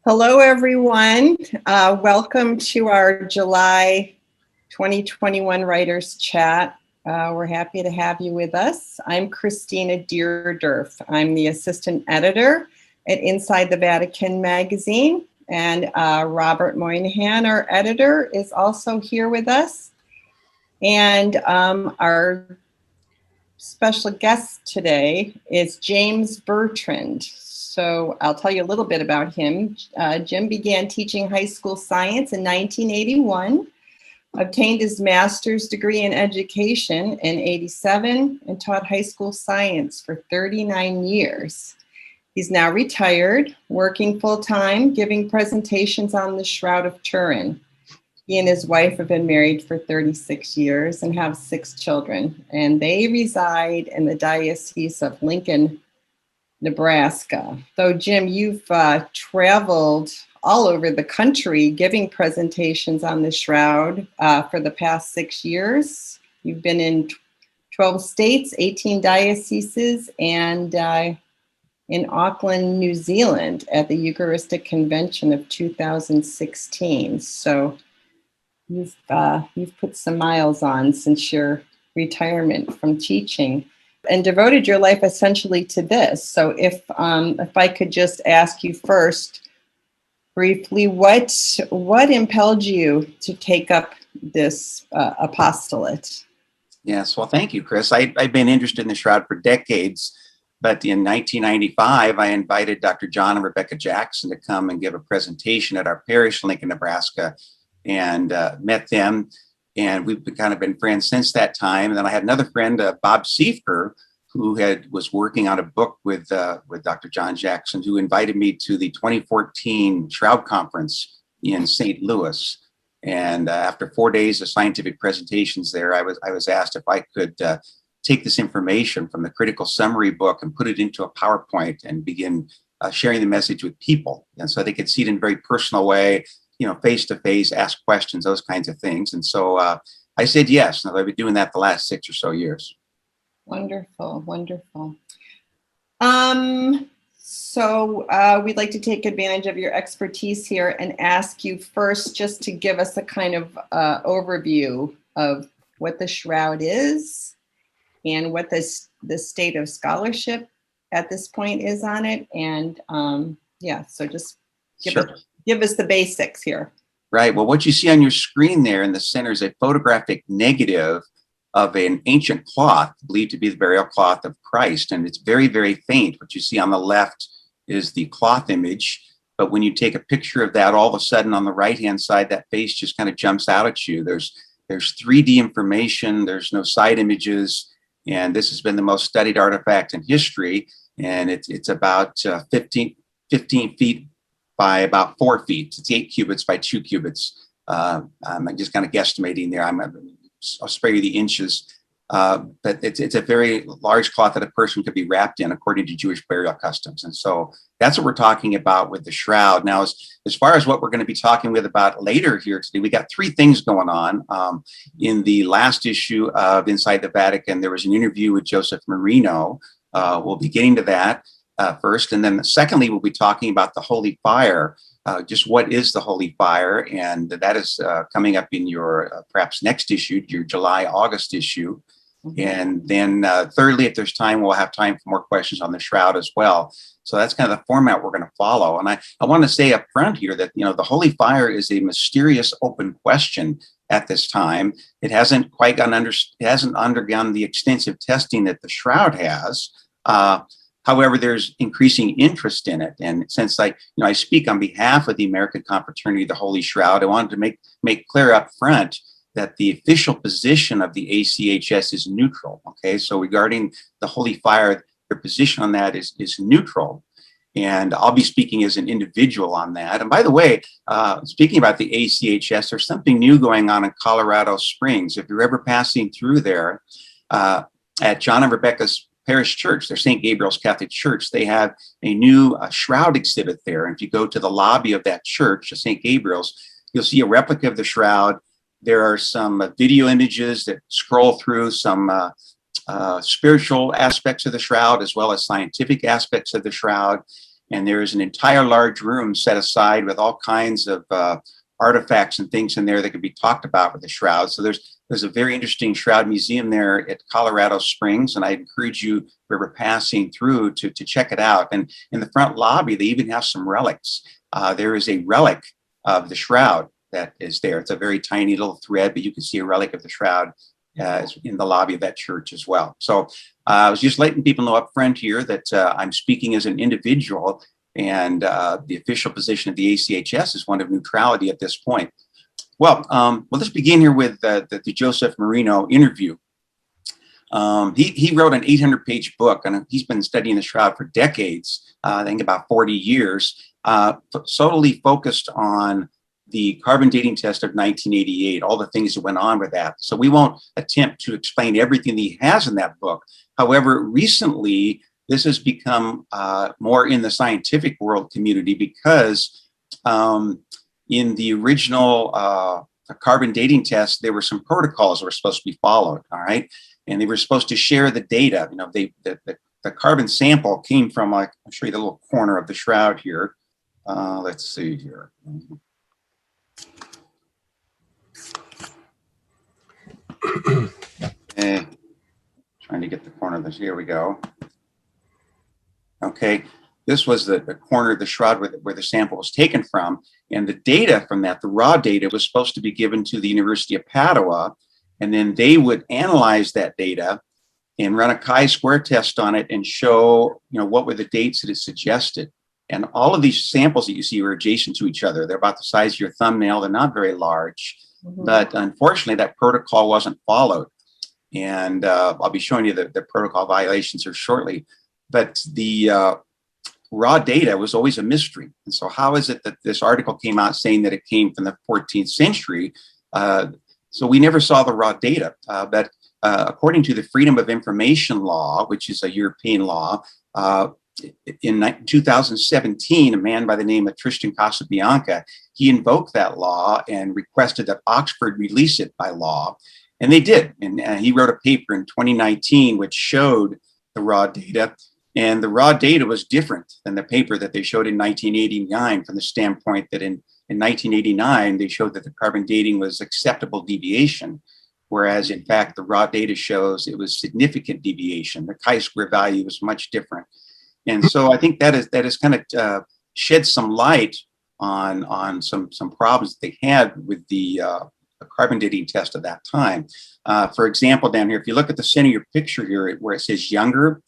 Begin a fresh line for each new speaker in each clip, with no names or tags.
Hello, everyone. Welcome to our July 2021 Writers Chat. We're happy to have you with us. I'm Christina Deerdorf. I'm the assistant editor at Inside the Vatican magazine, and Robert Moynihan, our editor, is also here with us. And our special guest today is James Bertrand. So I'll tell you a little bit about him. Jim began teaching high school science in 1981, obtained his master's degree in education in 87, and taught high school science for 39 years. He's now retired, working full-time, giving presentations on the Shroud of Turin. He and his wife have been married for 36 years and have 6 children, and they reside in the Diocese of Lincoln, Nebraska. So, Jim, you've traveled all over the country giving presentations on the Shroud for the past 6 years. You've been in 12 states, 18 dioceses, and in Auckland, New Zealand at the Eucharistic Convention of 2016. So you've put some miles on since your retirement from teaching, and devoted your life essentially to this. So if I could just ask you first, briefly, what impelled you to take up this apostolate?
Yes, well, thank you, Chris. I've been interested in the Shroud for decades, but in 1995, I invited Dr. John and Rebecca Jackson to come and give a presentation at our parish in Lincoln, Nebraska, and met them. And we've kind of been friends since that time. And then I had another friend, Bob Siefer, who was working on a book with Dr. John Jackson, who invited me to the 2014 Shroud Conference in St. Louis. And after 4 days of scientific presentations there, I was asked if I could take this information from the critical summary book and put it into a PowerPoint and begin sharing the message with people. And so they could see it in a very personal way, face to face, ask questions, those kinds of things. And so I said yes. And I've been doing that the last 6 or so years.
Wonderful, wonderful. So we'd like to take advantage of your expertise here and ask you first just to give us a kind of overview of what the Shroud is and what the state of scholarship at this point is on it. And so just give us the basics here.
Right. Well, what you see on your screen there in the center is a photographic negative of an ancient cloth believed to be the burial cloth of Christ. And it's very, very faint. What you see on the left is the cloth image. But when you take a picture of that, all of a sudden on the right-hand side, that face just kind of jumps out at you. There's 3D information. There's no side images. And this has been the most studied artifact in history. And it's about 15 feet by about 4 feet. It's 8 cubits by 2 cubits. I'm just kind of guesstimating there. I'll spare you the inches. But it's a very large cloth that a person could be wrapped in according to Jewish burial customs. And so that's what we're talking about with the Shroud. Now, as far as what we're going to be talking about later here today, we got 3 things going on. In the last issue of Inside the Vatican, there was an interview with Joseph Marino. We'll be getting to that first. And then secondly, we'll be talking about the Holy Fire. Just what is the Holy Fire? And that is coming up in your perhaps next issue, your July-August issue. Mm-hmm. And then thirdly, if there's time, we'll have time for more questions on the Shroud as well. So that's kind of the format we're going to follow. And I want to say up front here that, the Holy Fire is a mysterious open question at this time. It hasn't quite undergone the extensive testing that the Shroud has. However, there's increasing interest in it. And since I speak on behalf of the American Confraternity of the Holy Shroud, I wanted to make clear up front that the official position of the ACHS is neutral. Okay, so regarding the Holy Fire, their position on that is neutral. And I'll be speaking as an individual on that. And by the way, speaking about the ACHS, there's something new going on in Colorado Springs. If you're ever passing through there, at John and Rebecca's Parish Church, their St. Gabriel's Catholic Church, they have a new Shroud exhibit there. And if you go to the lobby of that church, St. Gabriel's, you'll see a replica of the Shroud. There are some video images that scroll through some spiritual aspects of the Shroud, as well as scientific aspects of the Shroud. And there is an entire large room set aside with all kinds of artifacts and things in there that can be talked about with the shroud. So there's a very interesting shroud museum there at Colorado Springs, and I encourage you, if you're passing through, to check it out. And in the front lobby, they even have some relics. There is a relic of the shroud that is there. It's a very tiny little thread, but you can see a relic of the shroud in the lobby of that church as well. So I was just letting people know up front here that I'm speaking as an individual, and the official position of the ACHS is one of neutrality at this point. Well, let's begin here with the Joseph Marino interview. He wrote an 800-page book, and he's been studying the shroud for decades, I think about 40 years, solely focused on the carbon dating test of 1988, all the things that went on with that. So we won't attempt to explain everything that he has in that book. However, recently, this has become more in the scientific world community because in the original carbon dating test, there were some protocols that were supposed to be followed, all right? And they were supposed to share the data. You know, the carbon sample came from, like, I'll show you the little corner of the shroud here. Let's see here. Okay. Trying to get the corner of this. Here we go. Okay. This was the corner of the shroud where the sample was taken from. And the data from that, the raw data, was supposed to be given to the University of Padua. And then they would analyze that data and run a chi-square test on it and show, you know, what were the dates that it suggested. And all of these samples that you see are adjacent to each other. They're about the size of your thumbnail. They're not very large. Mm-hmm. But unfortunately, that protocol wasn't followed. And I'll be showing you the protocol violations here shortly. But the raw data was always a mystery. And so how is it that this article came out saying that it came from the 14th century? So we never saw the raw data. But according to the Freedom of Information Law, which is a European law, in 2017, a man by the name of Tristan Casabianca, he invoked that law and requested that Oxford release it by law. And they did. And he wrote a paper in 2019 which showed the raw data. And the raw data was different than the paper that they showed in 1989 from the standpoint that in 1989, they showed that the carbon dating was acceptable deviation, whereas in fact, the raw data shows it was significant deviation. The chi-square value was much different. And so I think that is kind of shed some light on some problems that they had with the carbon dating test of that time. For example, down here, if you look at the center of your picture here where it says younger,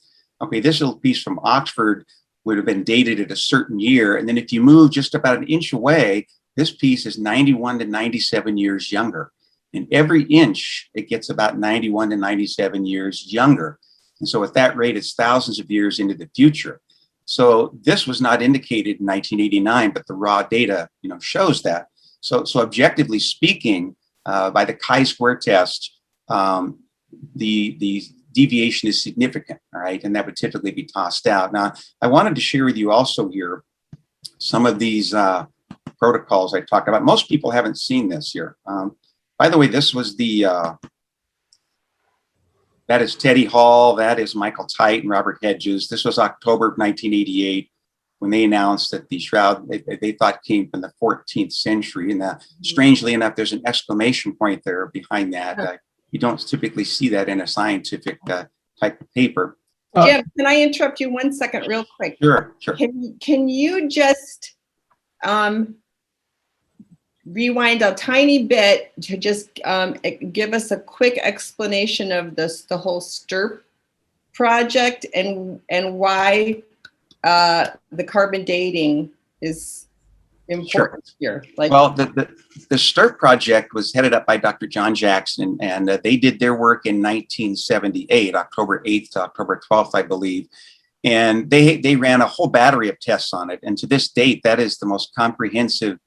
okay, this little piece from Oxford would have been dated at a certain year. And then if you move just about an inch away, this piece is 91 to 97 years younger. And every inch, it gets about 91 to 97 years younger. And so at that rate, it's thousands of years into the future. So this was not indicated in 1989, but the raw data, you know, shows that. So objectively speaking, by the chi-square test, the deviation is significant, all right? And that would typically be tossed out. Now, I wanted to share with you also here some of these protocols I talked about. Most people haven't seen this here. By the way, this was that is Teddy Hall, that is Michael Tite and Robert Hedges. This was October of 1988 when they announced that the shroud they thought came from the 14th century. And strangely enough, there's an exclamation point there behind that. You don't typically see that in a scientific type of paper.
Jim, can I interrupt you 1 second real quick?
Sure.
Can you just rewind a tiny bit to just give us a quick explanation of the whole STIRP project and why the carbon dating is important here?
Well, the STIRP project was headed up by Dr. John Jackson, and they did their work in 1978, October 8th to October 12th, I believe. And they ran a whole battery of tests on it. And to this date, that is the most comprehensive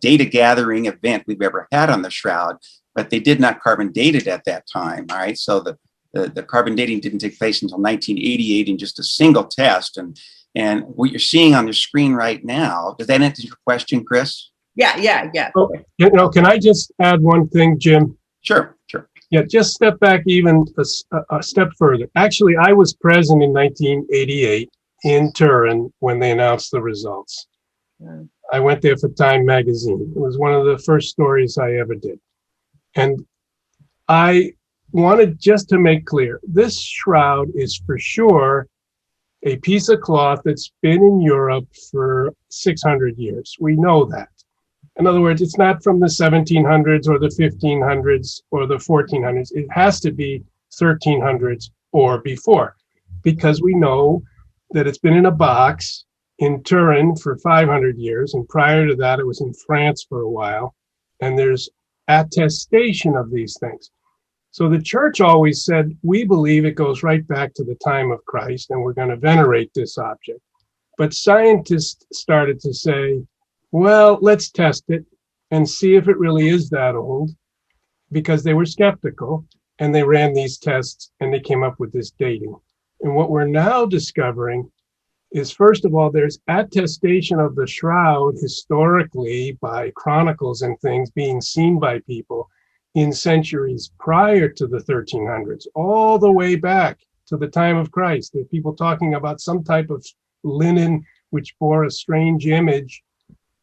data gathering event we've ever had on the shroud, but they did not carbon date it at that time. All right. So the carbon dating didn't take place until 1988 in just a single test. And what you're seeing on the screen right now, does that answer your question, Chris?
Yeah.
Oh, you know, can I just add one thing, Jim?
Sure.
Yeah, just step back even a step further. Actually, I was present in 1988 in Turin when they announced the results.
Yeah.
I went there for Time magazine. It was one of the first stories I ever did. And I wanted just to make clear, this shroud is for sure a piece of cloth that's been in Europe for 600 years. We know that. In other words, it's not from the 1700s or the 1500s or the 1400s. It has to be 1300s or before, because we know that it's been in a box in Turin for 500 years. And prior to that, it was in France for a while. And there's attestation of these things. So the church always said, we believe it goes right back to the time of Christ, and we're going to venerate this object. But scientists started to say, well, let's test it and see if it really is that old, because they were skeptical, and they ran these tests and they came up with this dating. And what we're now discovering is, first of all, there's attestation of the shroud historically by chronicles and things being seen by people in centuries prior to the 1300s, all the way back to the time of Christ. There are people talking about some type of linen which bore a strange image.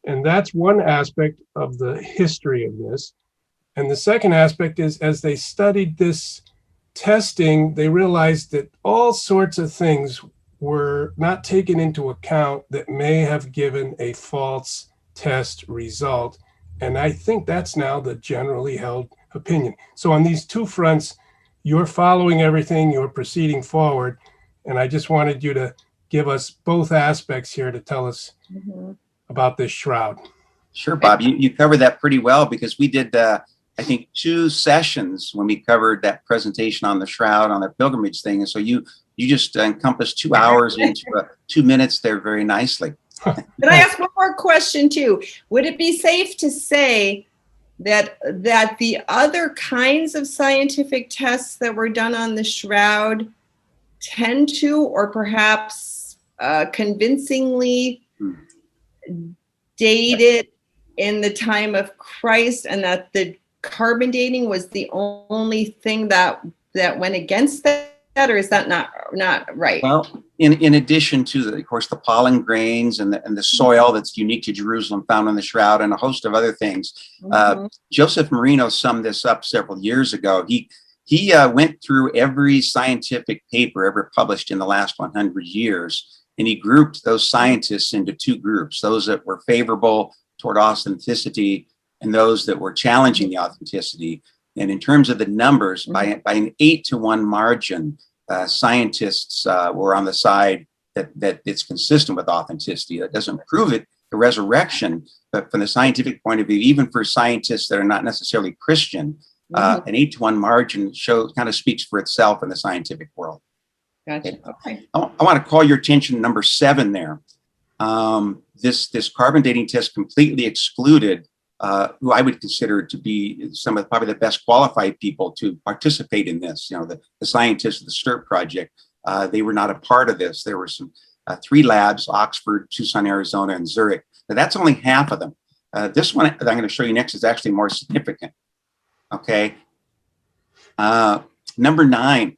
And that's one aspect of the history of this. And the second aspect is, as they studied this testing, they realized that all sorts of things were not taken into account that may have given a false test result. And I think that's now the generally held opinion. So on these two fronts, you're following everything, you're proceeding forward. And I just wanted you to give us both aspects here to tell us about this shroud.
Sure, Bob, you covered that pretty well, because we did, I think, 2 sessions when we covered that presentation on the shroud, on the pilgrimage thing. And so you just encompassed 2 hours into 2 minutes there very nicely.
Can I ask one more question too? Would it be safe to say that the other kinds of scientific tests that were done on the shroud tend to, or perhaps convincingly, date it in the time of Christ, and that the carbon dating was the only thing that went against that, or is that not right?
Well, in addition to, of course, the pollen grains and the soil that's unique to Jerusalem found on the shroud, and a host of other things. Joseph Marino summed this up several years ago. He went through every scientific paper ever published in the last 100 years, and he grouped those scientists into 2 groups: those that were favorable toward authenticity and those that were challenging the authenticity. And in terms of the numbers, by an 8-to-1 margin, scientists were on the side that it's consistent with authenticity. That doesn't prove it, the resurrection, but from the scientific point of view, even for scientists that are not necessarily Christian, an 8-to-1 margin kind of speaks for itself in the scientific world.
Gotcha. Okay.
I want to call your attention to number 7 there. This carbon dating test completely excluded who I would consider to be some of probably the best qualified people to participate in this. You know, the scientists of the STIRT project, they were not a part of this. There were some 3 labs: Oxford, Tucson, Arizona, and Zurich. Now, that's only half of them. This one that I'm going to show you next is actually more significant. Okay. Number 9,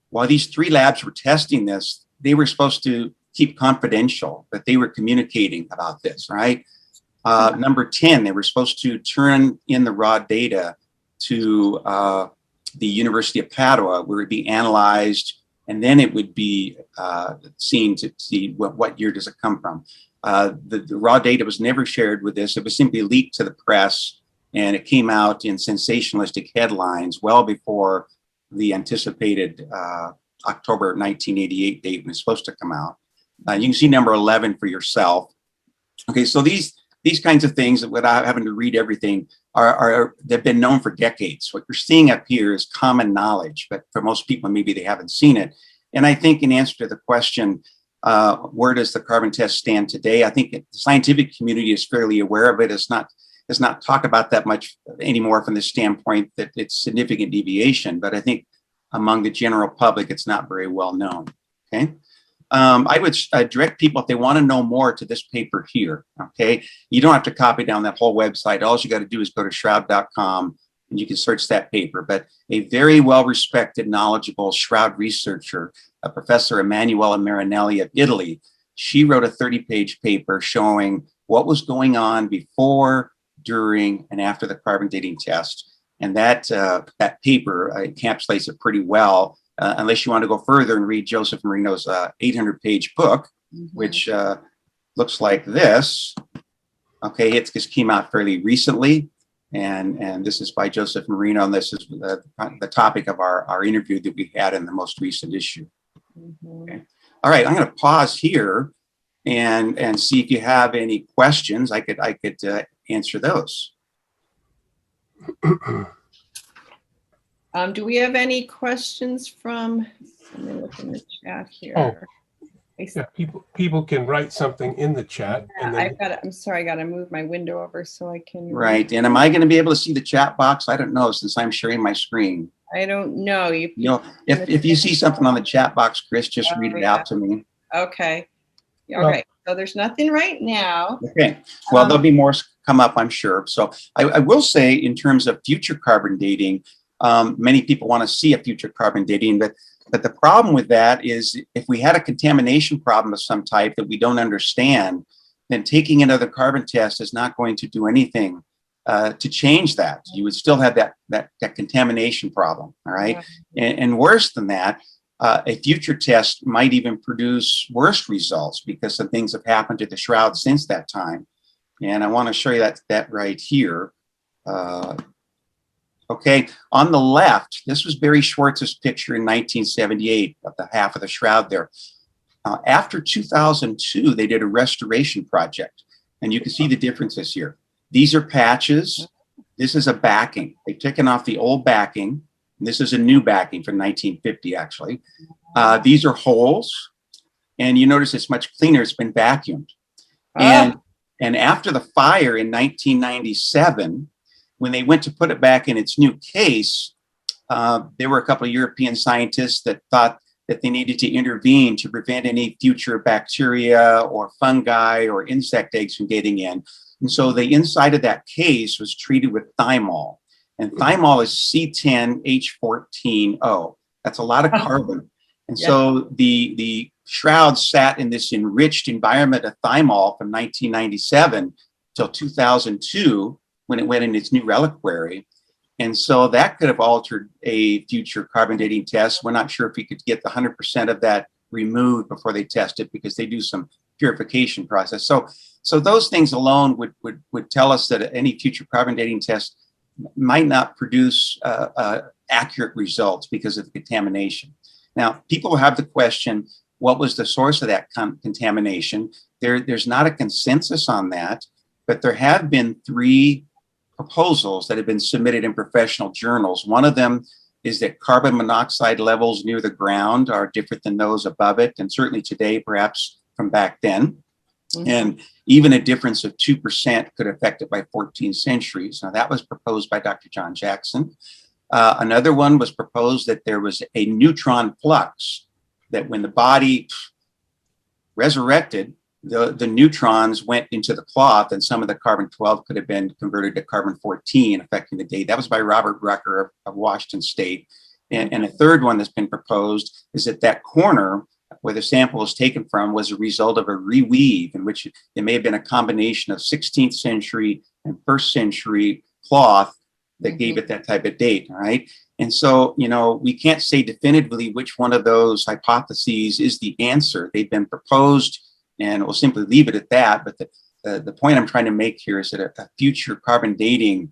while these 3 labs were testing this, they were supposed to keep confidential, but they were communicating about this, right? Number 10, they were supposed to turn in the raw data to the University of Padua, where it'd be analyzed, and then it would be seen to see what year does it come from. The raw data was never shared with this. It was simply leaked to the press, and it came out in sensationalistic headlines well before the anticipated October 1988 date when it's supposed to come out. You can see number 11 for yourself. Okay, so these kinds of things, without having to read everything, they've been known for decades. What you're seeing up here is common knowledge, but for most people, maybe they haven't seen it. And I think in answer to the question, where does the carbon test stand today? I think the scientific community is fairly aware of it. It's not talked about that much anymore from the standpoint that it's significant deviation, but I think among the general public, it's not very well known. Okay. I would direct people, if they want to know more, to this paper here. Okay, you don't have to copy down that whole website. All you got to do is go to shroud.com and you can search that paper. But a very well-respected, knowledgeable shroud researcher Professor Emanuela Marinelli of Italy. She wrote a 30-page paper showing what was going on before, during, and after the carbon dating test. And that paper encapsulates it pretty well, unless you want to go further and read Joseph Marino's 800-page book, which looks like this. Okay, it just came out fairly recently. And this is by Joseph Marino, and this is the topic of our interview that we had in the most recent issue. Okay. All right, I'm going to pause here and see if you have any questions. I could answer those.
Do we have any questions from? Let me look in the chat here.
Oh, yeah, people can write something in the chat.
Yeah, and then, I'm sorry, I got to move my window over so I can.
Right, and am I going to be able to see the chat box? I don't know, since I'm sharing my screen.
I don't know.
You know, if you see something on the chat box, Chris, just read it out to me.
Okay. All right. So there's nothing right now.
Okay. Well, there'll be more come up, I'm sure. So I will say, in terms of future carbon dating, many people want to see a future carbon dating, but the problem with that is, if we had a contamination problem of some type that we don't understand, then taking another carbon test is not going to do anything to change that. You would still have that contamination problem. All right. Yeah. And worse than that, a future test might even produce worse results because some things have happened to the shroud since that time. And I want to show you that right here. Okay, on the left, this was Barry Schwartz's picture in 1978 of the half of the shroud there. After 2002, they did a restoration project, and you can see the differences here. These are patches. This is a backing. They've taken off the old backing. And this is a new backing from 1950, actually. These are holes, and you notice it's much cleaner. It's been vacuumed. And after the fire in 1997, when they went to put it back in its new case, there were a couple of European scientists that thought that they needed to intervene to prevent any future bacteria or fungi or insect eggs from getting in. And so the inside of that case was treated with thymol. And thymol is C10H14O. That's a lot of carbon. And so the shroud sat in this enriched environment of thymol from 1997 till 2002, when it went in its new reliquary. And so that could have altered a future carbon dating test. We're not sure if we could get the 100% of that removed before they test it, because they do some purification process. So those things alone would tell us that any future carbon dating test might not produce accurate results because of the contamination. Now, people have the question, what was the source of that contamination? There's not a consensus on that, but there have been 3 proposals that have been submitted in professional journals. One of them is that carbon monoxide levels near the ground are different than those above it, and certainly today, perhaps from back then. And even a difference of 2% could affect it by 14 centuries. Now, that was proposed by Dr. John Jackson. Another one was proposed that there was a neutron flux, that when the body resurrected, the neutrons went into the cloth, and some of the carbon-12 could have been converted to carbon-14, affecting the date. That was by Robert Rucker of Washington State. And a third one that's been proposed is that corner where the sample was taken from was a result of a reweave, in which it may have been a combination of 16th century and 1st century cloth that gave it that type of date, all right? And so, we can't say definitively which one of those hypotheses is the answer. They've been proposed, and we'll simply leave it at that. But the point I'm trying to make here is that a future carbon dating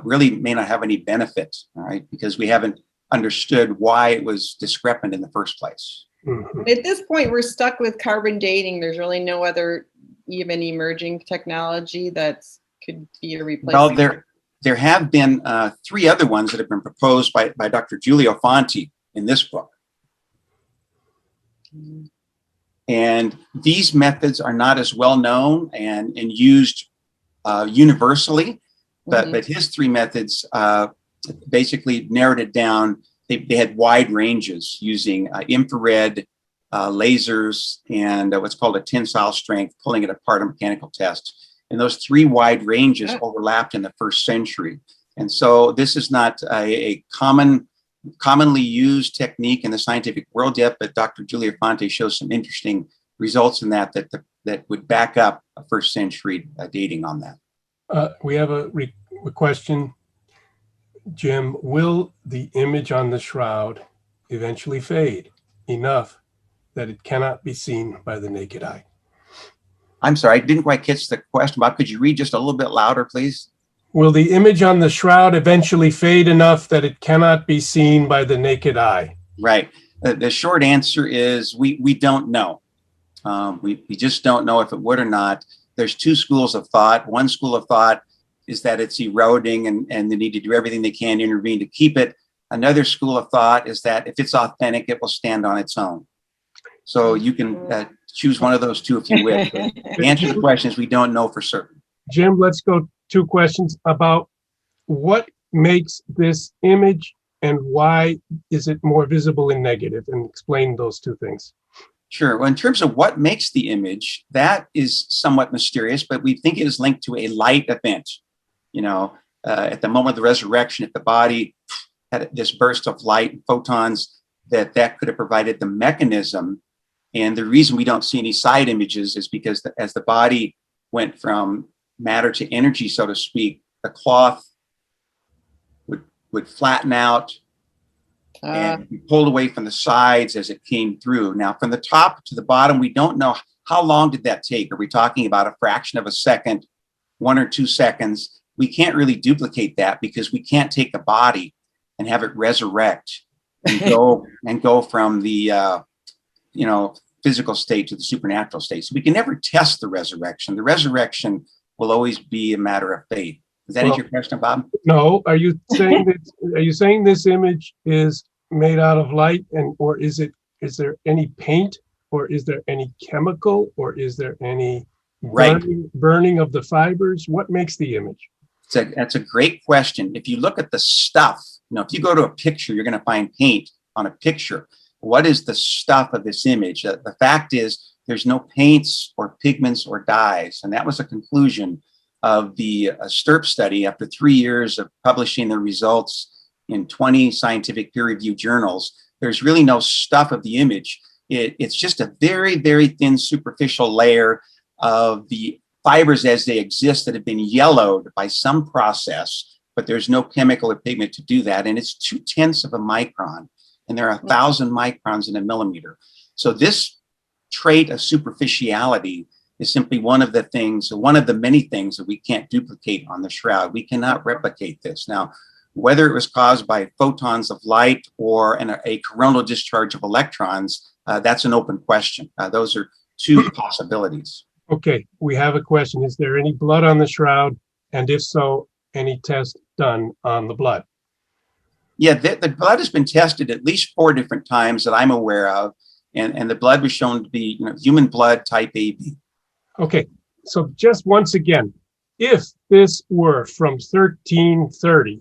really may not have any benefit, all right? Because we haven't understood why it was discrepant in the first place.
At this point, we're stuck with carbon dating. There's really no other even emerging technology that could be a replacement.
Well, there have been 3 other ones that have been proposed by Dr. Giulio Fanti in this book. And these methods are not as well known and used universally, but his 3 methods basically narrowed it down. They had wide ranges using infrared, lasers, and what's called a tensile strength, pulling it apart in mechanical tests. And those 3 wide ranges overlapped in the 1st century. And so this is not a common commonly used technique in the scientific world yet, but Dr. Julia Fonte shows some interesting results in that would back up a first century dating on that.
We have a question, Jim. Will the image on the shroud eventually fade enough that it cannot be seen by the naked eye?
I'm sorry, I didn't quite catch the question, Bob. Could you read just a little bit louder, please?
Will the image on the shroud eventually fade enough that it cannot be seen by the naked eye?
Right. The short answer is we don't know. We just don't know if it would or not. There's two schools of thought. One school of thought is that it's eroding and they need to do everything they can to intervene to keep it. Another school of thought is that if it's authentic, it will stand on its own. So you can choose one of those two if you wish. But the answer to the question is we don't know for certain.
Jim, let's go two questions about what makes this image and why is it more visible in negative, and explain those two things.
Sure. Well, in terms of what makes the image, that is somewhat mysterious, but we think it is linked to a light event. At the moment of the resurrection, if the body had this burst of light and photons, that could have provided the mechanism. And the reason we don't see any side images is because as the body went from matter to energy, so to speak, the cloth would flatten out and be pulled away from the sides as it came through. Now, from the top to the bottom, we don't know how long did that take. Are we talking about a fraction of a second, 1 or 2 seconds? We can't really duplicate that because we can't take a body and have it resurrect and go from the physical state to the supernatural state. So we can never test the resurrection. The resurrection will always be a matter of faith. Does that answer your question, Bob?
No. Are you saying this image is made out of light, or is there any paint, or is there any chemical, or is there any burning of the fibers? What makes the image?
That's a great question. If you look at the stuff, if you go to a picture, you're going to find paint on a picture. What is the stuff of this image? The fact is there's no paints or pigments or dyes. And that was a conclusion of the STIRP study after 3 years of publishing the results in 20 scientific peer-reviewed journals. There's really no stuff of the image. It's just a very, very thin superficial layer of the fibers as they exist that have been yellowed by some process, but there's no chemical or pigment to do that. And it's 0.2 of a micron, and there are 1,000 microns in a millimeter. So this trait of superficiality is simply one of the many things that we can't duplicate on the shroud. We cannot replicate this. Now, whether it was caused by photons of light or a coronal discharge of electrons, that's an open question. Those are two possibilities.
Okay, we have a question. Is there any blood on the shroud? And if so, any test done on the blood?
Yeah, the blood has been tested at least 4 different times that I'm aware of. And the blood was shown to be human blood type AB.
Okay, so just once again, if this were from 1330,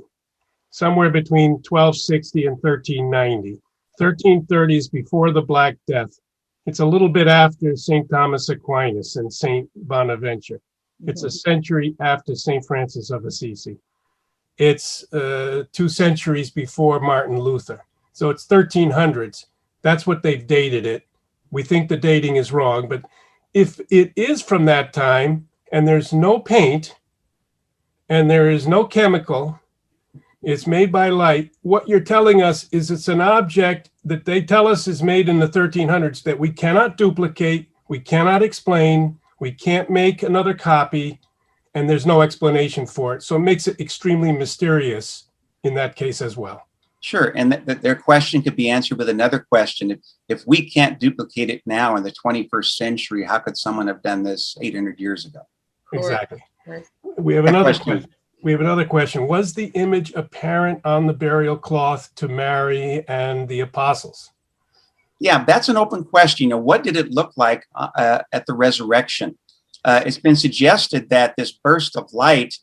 somewhere between 1260 and 1390, 1330 is before the Black Death. It's a little bit after St. Thomas Aquinas and St. Bonaventure. It's a century after St. Francis of Assisi. It's 2 centuries before Martin Luther. So it's 1300s. That's what they've dated it. We think the dating is wrong, but if it is from that time and there's no paint and there is no chemical, it's made by light, what you're telling us is it's an object that they tell us is made in the 1300s that we cannot duplicate, we cannot explain, we can't make another copy, and there's no explanation for it. So it makes it extremely mysterious in that case as well.
Sure, and their question could be answered with another question. If we can't duplicate it now in the 21st century, how could someone have done this 800 years ago?
Exactly. We have another question. Was the image apparent on the burial cloth to Mary and the apostles?
Yeah, that's an open question. What did it look like at the resurrection? It's been suggested that this burst of light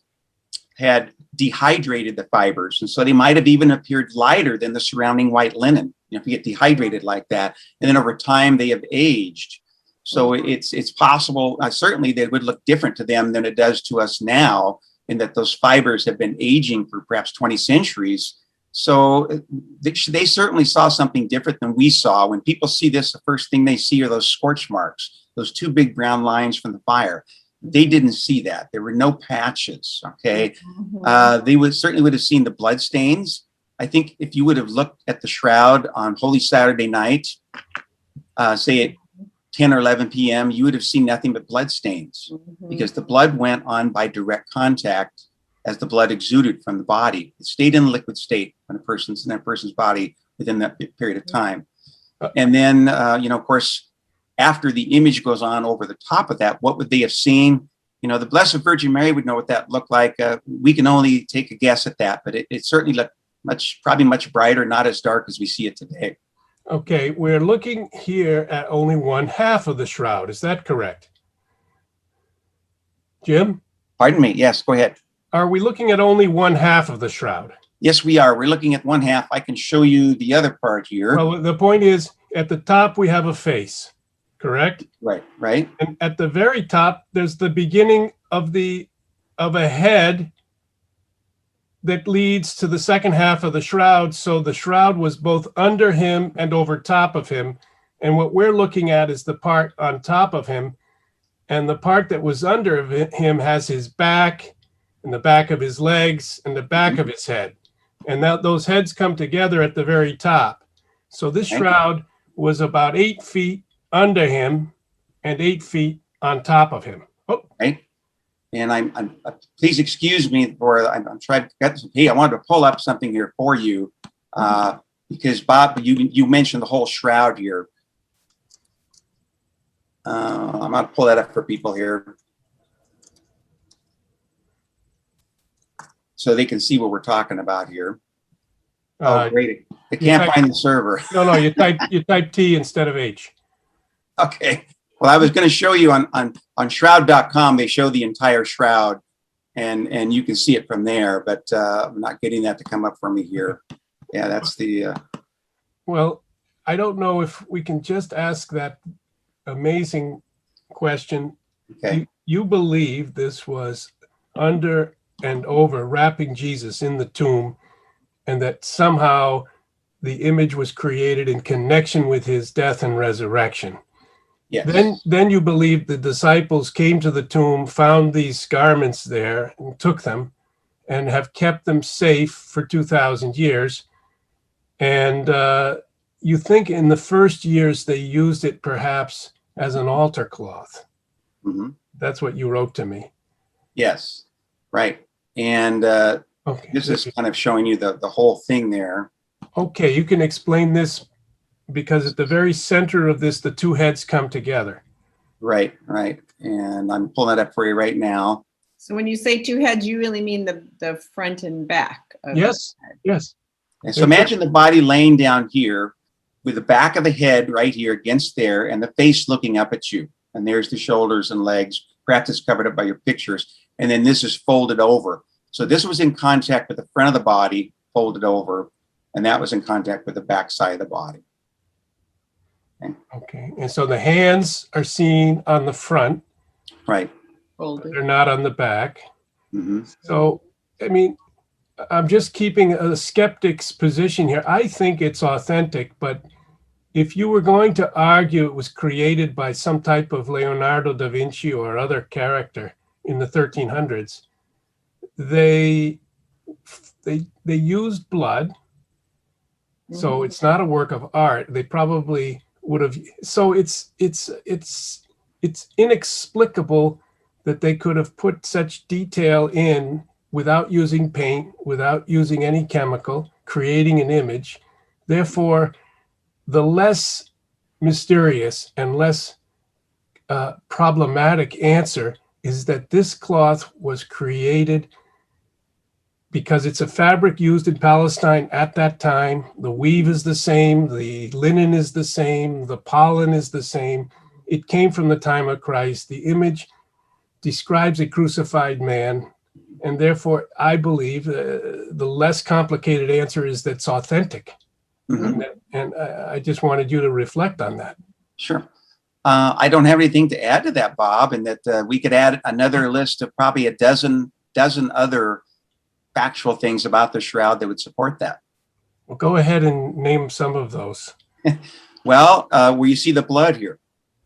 had dehydrated the fibers, and so they might have even appeared lighter than the surrounding white linen. If you get dehydrated like that, and then over time they have aged. So it's possible. Certainly, they would look different to them than it does to us now, in that those fibers have been aging for perhaps 20 centuries. So they certainly saw something different than we saw. When people see this, the first thing they see are those scorch marks, those two big brown lines from the fire. They didn't see that. There were no patches. Okay. They certainly would have seen the blood stains. I think if you would have looked at the shroud on Holy Saturday night, say at 10 or 11 p.m., you would have seen nothing but blood stains because the blood went on by direct contact as the blood exuded from the body. It stayed in liquid state when a person's in that person's body within that period of time. And then, of course, after the image goes on over the top of that, what would they have seen? The Blessed Virgin Mary would know what that looked like. We can only take a guess at that, but it certainly looked probably much brighter, not as dark as we see it today.
Okay, we're looking here at only one half of the shroud. Is that correct? Jim?
Pardon me. Yes, go ahead.
Are we looking at only one half of the shroud?
Yes, we are. We're looking at one half. I can show you the other part here.
Well, the point is, at the top, we have a face, correct?
Right.
And at the very top, there's the beginning of a head that leads to the second half of the shroud. So the shroud was both under him and over top of him. And what we're looking at is the part on top of him. And the part that was under him has his back and the back of his legs and the back of his head. And those heads come together at the very top. So this shroud was about 8 feet under him and 8 feet on top of him. Oh.
Right. And I'm please excuse me for I'm trying to get. Hey, I wanted to pull up something here for you because Bob, you mentioned the whole shroud here. I'm going to pull that up for people here so they can see what we're talking about here. Oh, great! I can't find the server.
No, you type T instead of H.
Okay. Well, I was going to show you on shroud.com. They show the entire shroud, and you can see it from there. But I'm not getting that to come up for me here. Yeah, that's the.
Well, I don't know if we can just ask that amazing question.
Okay.
You believe this was under and over wrapping Jesus in the tomb, and that somehow the image was created in connection with his death and resurrection.
Yes.
Then you believe the disciples came to the tomb, found these garments there, and took them, and have kept them safe for 2,000 years. And you think in the first years they used it perhaps as an altar cloth.
Mm-hmm.
That's what you wrote to me.
Yes, right. And this is kind of showing you the whole thing there.
Okay, you can explain this because at the very center of this, the two heads come together.
Right. And I'm pulling that up for you right now.
So when you say two heads, you really mean the front and back of
Yes.
And so imagine the body laying down here with the back of the head right here against there and the face looking up at you. And there's the shoulders and legs. Perhaps it's covered up by your pictures. And then this is folded over. So this was in contact with the front of the body, folded over, and that was in contact with the back side of the body.
Okay. And so the hands are seen on the front.
Right.
They're not on the back.
Mm-hmm.
So, I mean, I'm just keeping a skeptic's position here. I think it's authentic, but if you were going to argue it was created by some type of Leonardo da Vinci or other character in the 1300s, they used blood. So it's not a work of art. They probably would have. So it's inexplicable that they could have put such detail in without using paint, without using any chemical, creating an image. Therefore, the less mysterious and less problematic answer is that this cloth was created because it's a fabric used in Palestine at that time. The weave is the same, the linen is the same, the pollen is the same. It came from the time of Christ. The image describes a crucified man, and therefore I believe the less complicated answer is that it's authentic. Mm-hmm. And I just wanted you to reflect on that.
Sure. I don't have anything to add to that, Bob, and that we could add another list of probably a dozen other factual things about the shroud that would support that.
Well, go ahead and name some of those.
Well, where you see the blood here,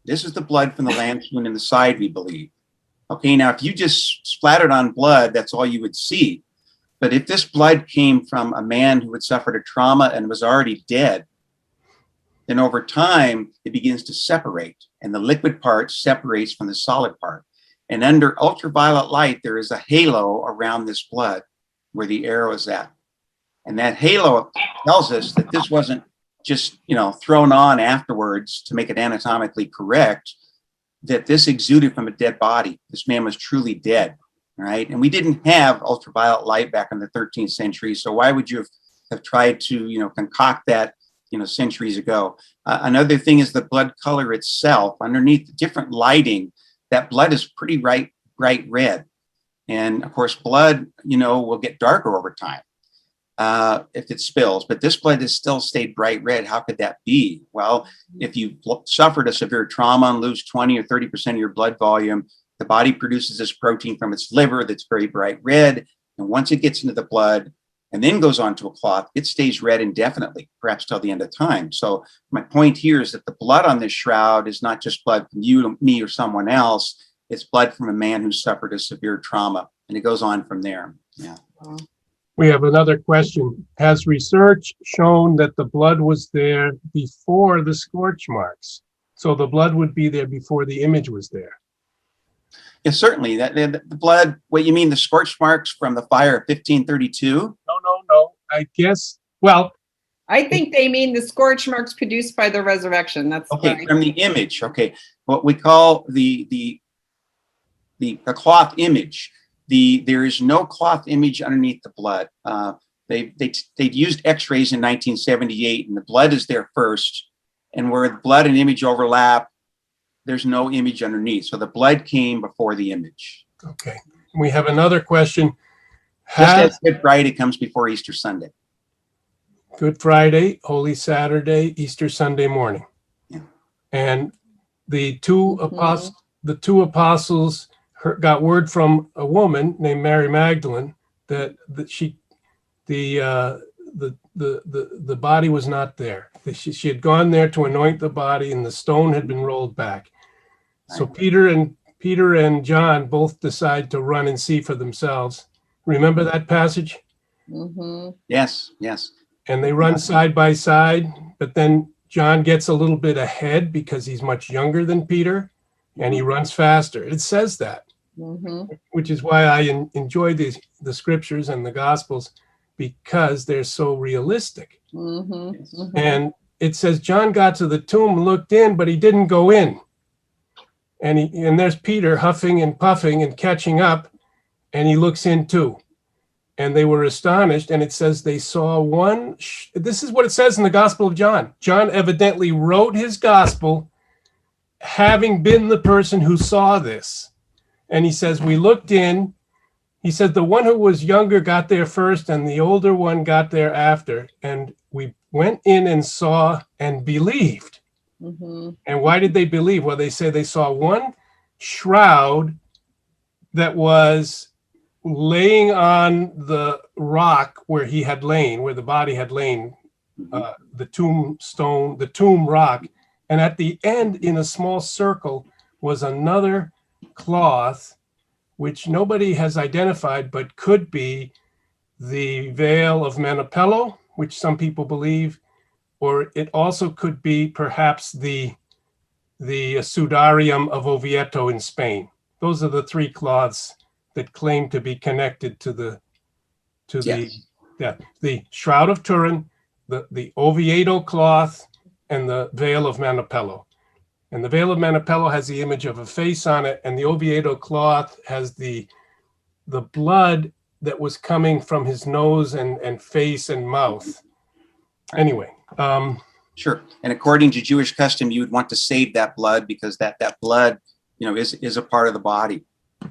this is the blood from the lamb wound in the side, we believe. Okay, now if you just splattered on blood, that's all you would see. But if this blood came from a man who had suffered a trauma and was already dead, then over time, it begins to separate, and the liquid part separates from the solid part. And under ultraviolet light, there is a halo around this blood where the arrow is at. And that halo tells us that this wasn't just, thrown on afterwards to make it anatomically correct, that this exuded from a dead body. This man was truly dead, right? And we didn't have ultraviolet light back in the 13th century. So why would you have tried to, concoct that, centuries ago? Another thing is the blood color itself. Underneath the different lighting, that blood is pretty bright red. And of course, blood, will get darker over time if it spills, but this blood has still stayed bright red. How could that be? Well, if you suffered a severe trauma and lose 20 or 30% of your blood volume, the body produces this protein from its liver that's very bright red. And once it gets into the blood and then goes onto a cloth, it stays red indefinitely, perhaps till the end of time. So my point here is that the blood on this shroud is not just blood from you, me, or someone else. It's blood from a man who suffered a severe trauma, and it goes on from there. Yeah.
We have another question. Has research shown that the blood was there before the scorch marks? So the blood would be there before the image was there?
Yeah, certainly. The blood, what you mean, the scorch marks from the fire of 1532?
No. I guess, well.
I think they mean the scorch marks produced by the resurrection. That's
okay,
right. From
the image. Okay, what we call the cloth image. There is no cloth image underneath the blood. They used X-rays in 1978, and the blood is there first. And where the blood and image overlap, there's no image underneath. So the blood came before the image.
Okay. We have another question.
Just as Good Friday comes before Easter Sunday.
Good Friday, Holy Saturday, Easter Sunday morning.
Yeah.
And the two apostles got word from a woman named Mary Magdalene that the body was not there. She had gone there to anoint the body, and the stone had been rolled back. So Peter and John both decide to run and see for themselves. Remember that passage?
Mm-hmm.
Yes.
And they run side by side, but then John gets a little bit ahead because he's much younger than Peter, and he runs faster. It says that, which is why I enjoy the scriptures and the Gospels, because they're so realistic. And it says John got to the tomb, looked in, but he didn't go in. And there's Peter huffing and puffing and catching up, and he looks in too. And they were astonished, and it says they saw one. This is what it says in the Gospel of John. John evidently wrote his gospel having been the person who saw this. And he says, we looked in. He said the one who was younger got there first, and the older one got there after. And we went in and saw and believed. And why did they believe? Well, they say they saw one shroud that was laying on the rock where he had lain, where the body had lain, the tombstone, the tomb rock. And at the end, in a small circle, was another cloth, which nobody has identified, but could be the veil of Manipello, which some people believe, or it also could be perhaps the Sudarium of Oviedo in Spain. Those are the three cloths that claim to be connected to the Shroud of Turin, the Oviedo cloth, and the veil of Manipello. And the veil of Manipello has the image of a face on it, and the Oviedo cloth has the blood that was coming from his nose and face and mouth. Anyway.
Sure. And according to Jewish custom, you would want to save that blood because that blood, is a part of the body.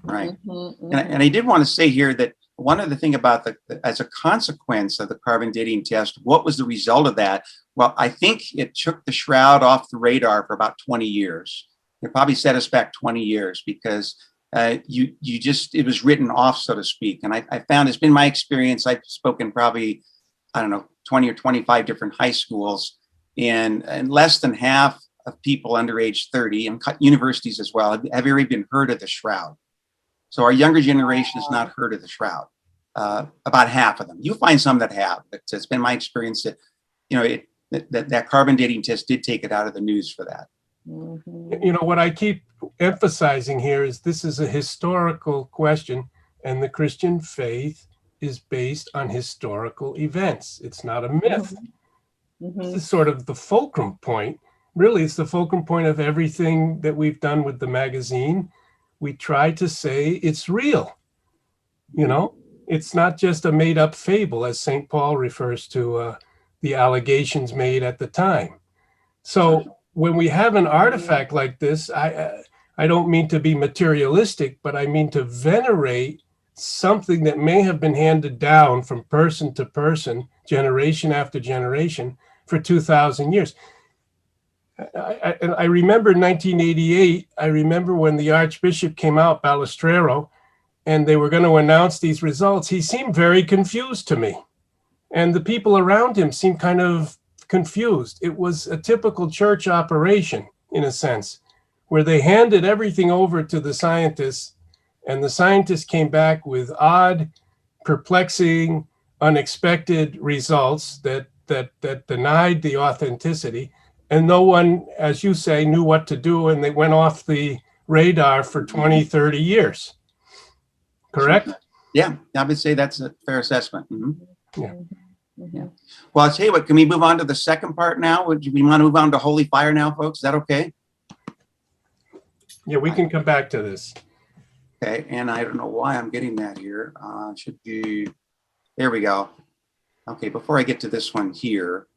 Right. And I did want to say here that one other thing about as a consequence of the carbon dating test, what was the result of that? Well, I think it took the shroud off the radar for about 20 years. It probably set us back 20 years because it was written off, so to speak. And I found, it's been my experience, I've spoken probably, 20 or 25 different high schools, and less than half of people under age 30, and universities as well, have ever even heard of the Shroud. So our younger generation has not heard of the Shroud. About half of them. You find some that have, but it's been my experience that, that carbon dating test did take it out of the news for that.
Mm-hmm. What I keep emphasizing here is this is a historical question, and the Christian faith is based on historical events. It's not a myth. Mm-hmm. This is sort of the fulcrum point. Really, it's the fulcrum point of everything that we've done with the magazine. We try to say it's real. It's not just a made-up fable, as St. Paul refers to the allegations made at the time. So when we have an artifact like this, I don't mean to be materialistic, but I mean to venerate something that may have been handed down from person to person, generation after generation, for 2,000 years. I remember 1988, I remember when the Archbishop came out, Balestrero, and they were going to announce these results. He seemed very confused to me. And the people around him seemed kind of confused. It was a typical church operation, in a sense, where they handed everything over to the scientists, and the scientists came back with odd, perplexing, unexpected results that denied the authenticity. And no one, as you say, knew what to do, and they went off the radar for 20, 30 years. Correct?
Yeah, I would say that's a fair assessment. Mm-hmm.
Yeah.
Yeah. Well, I'll tell you what, can we move on to the second part now? Would we want to move on to Holy Fire now, folks? Is that okay?
Yeah, we can come back to this.
Okay, and I don't know why I'm getting that here. Should be, there we go. Okay, before I get to this one here.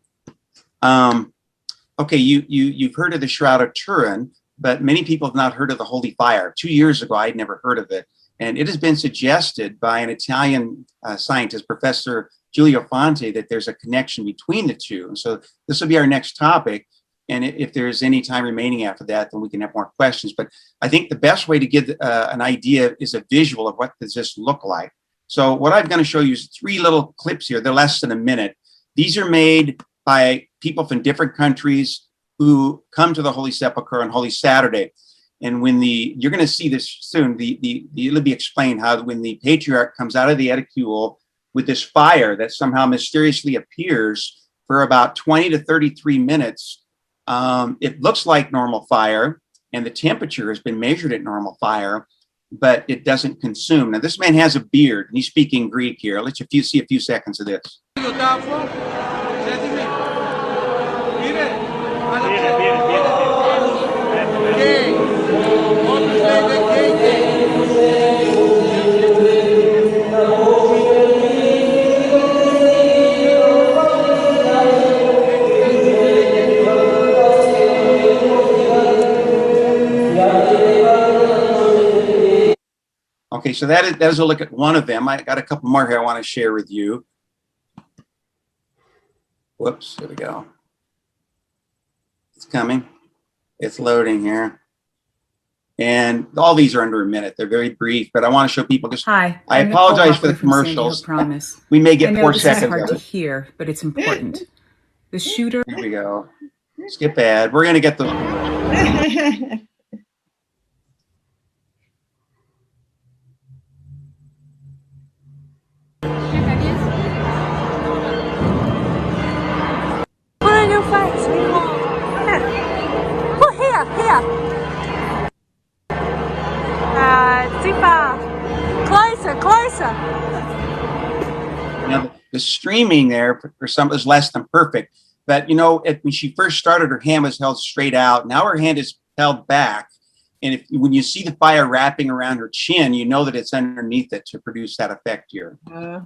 Okay, you've heard of the Shroud of Turin, but many people have not heard of the Holy Fire. 2 years ago, I'd never heard of it. And it has been suggested by an Italian scientist, Professor Giulio Fonte, that there's a connection between the two. And so this will be our next topic. And if there's any time remaining after that, then we can have more questions. But I think the best way to get an idea is a visual of what does this look like. So what I'm going to show you is 3 little clips here. They're less than a minute. These are made by people from different countries who come to the Holy Sepulcher on Holy Saturday. And when you're going to see this soon, it'll be explained how when the patriarch comes out of the edicule with this fire that somehow mysteriously appears for about 20 to 33 minutes, it looks like normal fire, and the temperature has been measured at normal fire, but it doesn't consume. Now, this man has a beard, and he's speaking Greek here. I'll let you see a few seconds of this. Okay, so that is a look at one of them. I got a couple more here I want to share with you. Whoops, here we go. It's coming. It's loading here. And all these are under a minute. They're very brief, but I want to show people just.
Hi.
I apologize for the commercials.
Promise.
We may get 4
this
seconds
is hard
of
to
it.
hear, but it's important. The shooter.
Here we go. Skip ad. We're going to get the.
Put on your face. Put here. Too far. Closer.
Now, the streaming there for some is less than perfect. But, when she first started, her hand was held straight out. Now her hand is held back. And when you see the fire wrapping around her chin, you know that it's underneath it to produce that effect here. Yeah.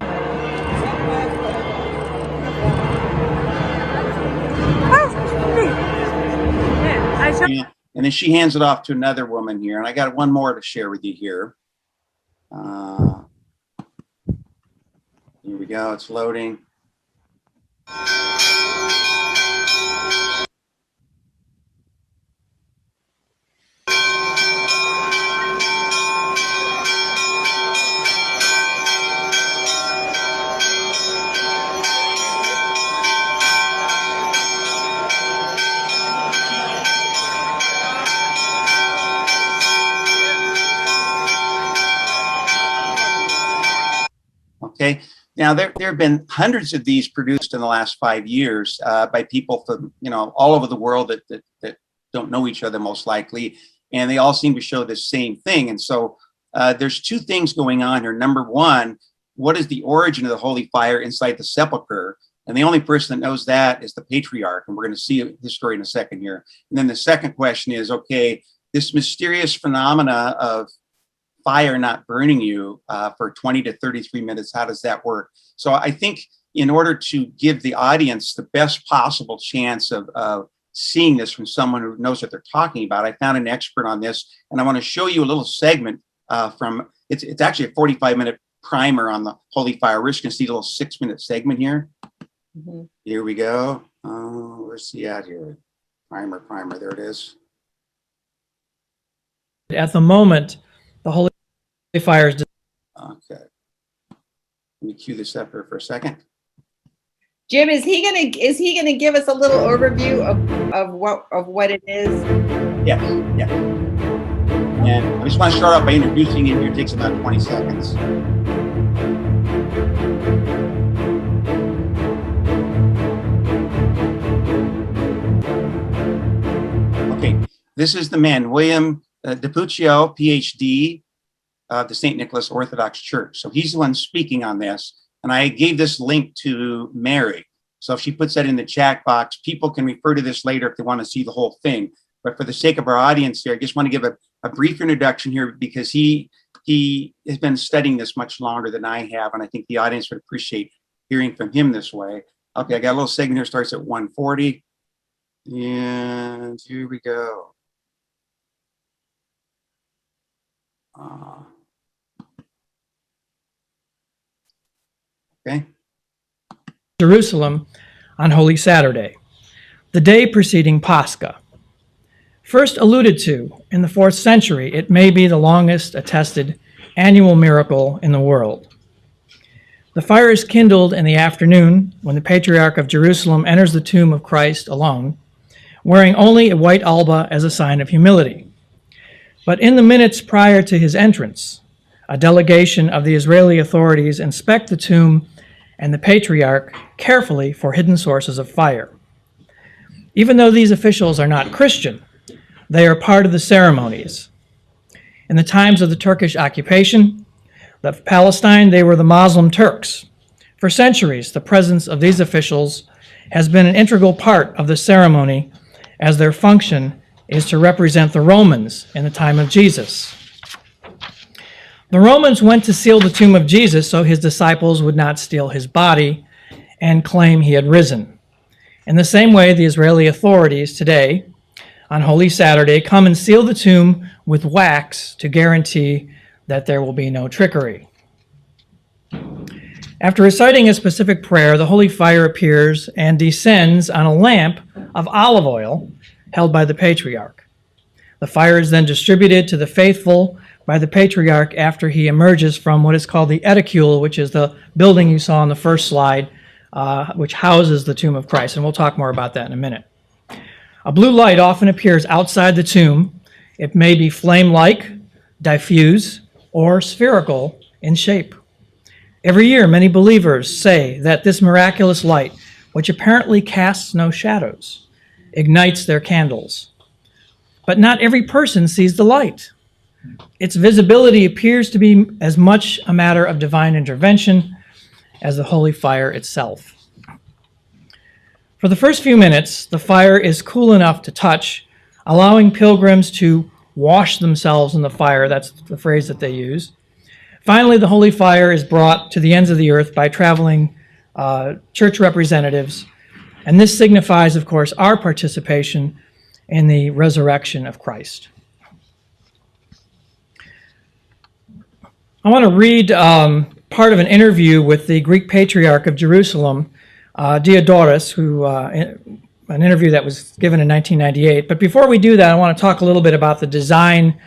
And then she hands it off to another woman here. And I got one more to share with you here. Here we go. It's loading. Now, there have been hundreds of these produced in the last 5 years by people from, all over the world that don't know each other most likely, and they all seem to show the same thing. And so there's two things going on here. Number one, what is the origin of the holy fire inside the sepulcher? And the only person that knows that is the patriarch, and we're going to see his story in a second here. And then the second question is, okay, this mysterious phenomena of fire not burning you for 20 to 33 minutes, how does that work? So I think in order to give the audience the best possible chance of seeing this from someone who knows what they're talking about, I found an expert on this, and I want to show you a little segment from, it's actually a 45-minute primer on the holy fire. We're just going to see a little 6-minute segment here. Mm-hmm. Here we go. Where's he at here? Primer, there it is.
At the moment, the holy fire is...
Okay. Let me cue this up here for a second.
Jim, is he gonna give us a little overview of what it is?
Yes, yeah. And I just want to start off by introducing him here. It takes about 20 seconds. Okay, this is the man, William DiPuccio, PhD, of the St. Nicholas Orthodox Church. So he's the one speaking on this. And I gave this link to Mary. So if she puts that in the chat box, people can refer to this later if they want to see the whole thing. But for the sake of our audience here, I just want to give a brief introduction here because he has been studying this much longer than I have. And I think the audience would appreciate hearing from him this way. Okay, I got a little segment here, starts at 1:40. And here we go. Okay.
Jerusalem on Holy Saturday, the day preceding Pascha. First alluded to in the 4th century, it may be the longest attested annual miracle in the world. The fire is kindled in the afternoon when the Patriarch of Jerusalem enters the tomb of Christ alone, wearing only a white alba as a sign of humility. But in the minutes prior to his entrance, a delegation of the Israeli authorities inspect the tomb and the Patriarch carefully for hidden sources of fire. Even though these officials are not Christian, they are part of the ceremonies. In the times of the Turkish occupation of Palestine, they were the Muslim Turks. For centuries, the presence of these officials has been an integral part of the ceremony, as their function is to represent the Romans in the time of Jesus. The Romans went to seal the tomb of Jesus so his disciples would not steal his body and claim he had risen. In the same way, the Israeli authorities today, on Holy Saturday, come and seal the tomb with wax to guarantee that there will be no trickery. After reciting a specific prayer, the holy fire appears and descends on a lamp of olive oil held by the Patriarch. The fire is then distributed to the faithful by the Patriarch after he emerges from what is called the Edicule, which is the building you saw on the first slide, which houses the tomb of Christ. And we'll talk more about that in a minute. A blue light often appears outside the tomb. It may be flame-like, diffuse, or spherical in shape. Every year, many believers say that this miraculous light, which apparently casts no shadows, ignites their candles. But not every person sees the light. Its visibility appears to be as much a matter of divine intervention as the holy fire itself. For the first few minutes, the fire is cool enough to touch, allowing pilgrims to wash themselves in the fire. That's the phrase that they use. Finally, the holy fire is brought to the ends of the earth by traveling church representatives, and this signifies, of course, our participation in the resurrection of Christ. I want to read part of an interview with the Greek Patriarch of Jerusalem, Diodorus, who an interview that was given in 1998. But before we do that, I want to talk a little bit about the design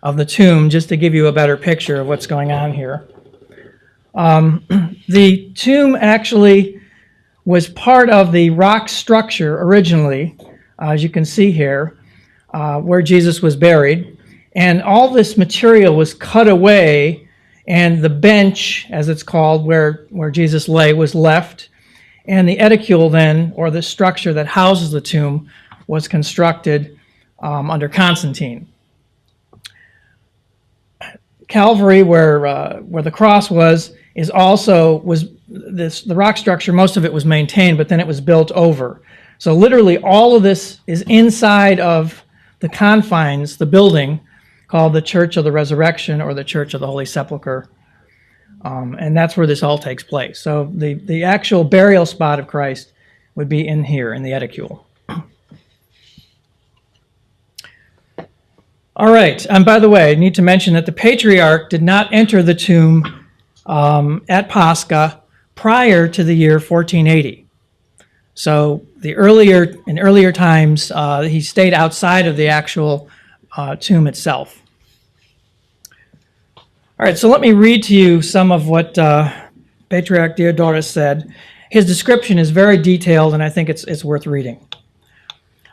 of the tomb, just to give you a better picture of what's going on here. The tomb actually was part of the rock structure originally, as you can see here, where Jesus was buried. And all this material was cut away and the bench, as it's called, where Jesus lay, was left, and the edicule then, or the structure that houses the tomb, was constructed under Constantine. Calvary, where the cross was the rock structure. Most of it was maintained, but then it was built over. So literally, all of this is inside of the confines, the building called the Church of the Resurrection or the Church of the Holy Sepulcher, and that's where this all takes place. So the actual burial spot of Christ would be in here in the edicule. All right, and by the way, I need to mention that the patriarch did not enter the tomb at Pascha prior to the year 1480. So in earlier times, he stayed outside of the actual tomb itself. All right, so let me read to you some of what Patriarch Diodorus said. His description is very detailed, and I think it's worth reading.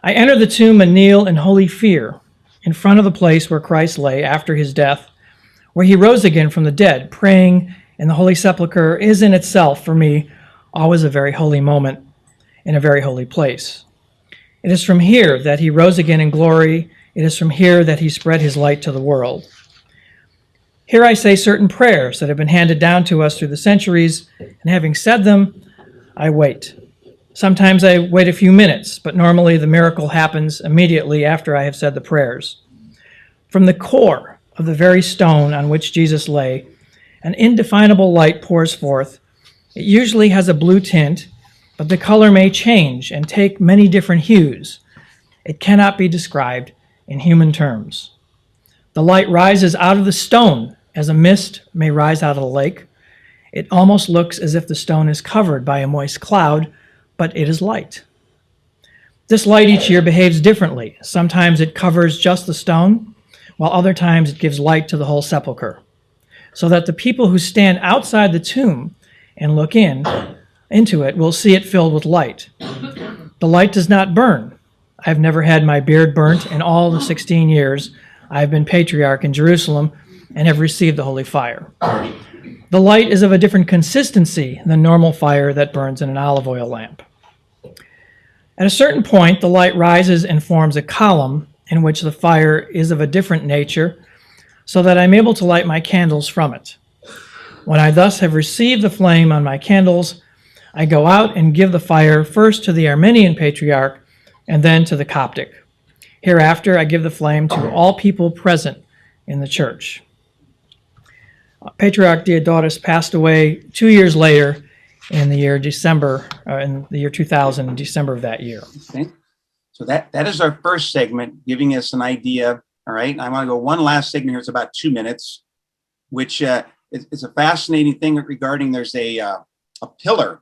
I enter the tomb and kneel in holy fear in front of the place where Christ lay after his death, where he rose again from the dead. Praying in the Holy Sepulchre is in itself, for me, always a very holy moment in a very holy place. It is from here that he rose again in glory. It is from here that he spread his light to the world. Here I say certain prayers that have been handed down to us through the centuries, and having said them, I wait. Sometimes I wait a few minutes, but normally the miracle happens immediately after I have said the prayers. From the core of the very stone on which Jesus lay, an indefinable light pours forth. It usually has a blue tint, but the color may change and take many different hues. It cannot be described in human terms. The light rises out of the stone as a mist may rise out of a lake. It almost looks as if the stone is covered by a moist cloud, but it is light. This light each year behaves differently. Sometimes it covers just the stone, while other times it gives light to the whole sepulcher, so that the people who stand outside the tomb and look into it will see it filled with light. The light does not burn. I've never had my beard burnt in all the 16 years I've been patriarch in Jerusalem and have received the holy fire. The light is of a different consistency than normal fire that burns in an olive oil lamp. At a certain point, the light rises and forms a column in which the fire is of a different nature, so that I'm able to light my candles from it. When I thus have received the flame on my candles, I go out and give the fire first to the Armenian patriarch and then to the Coptic. Hereafter, I give the flame to all people present in the church. Patriarch Diodorus passed away 2 years later in the year 2000, in December of that year.
Okay. So that is our first segment, giving us an idea. All right. I want to go one last segment here. It's about 2 minutes, which is a fascinating thing regarding there's a pillar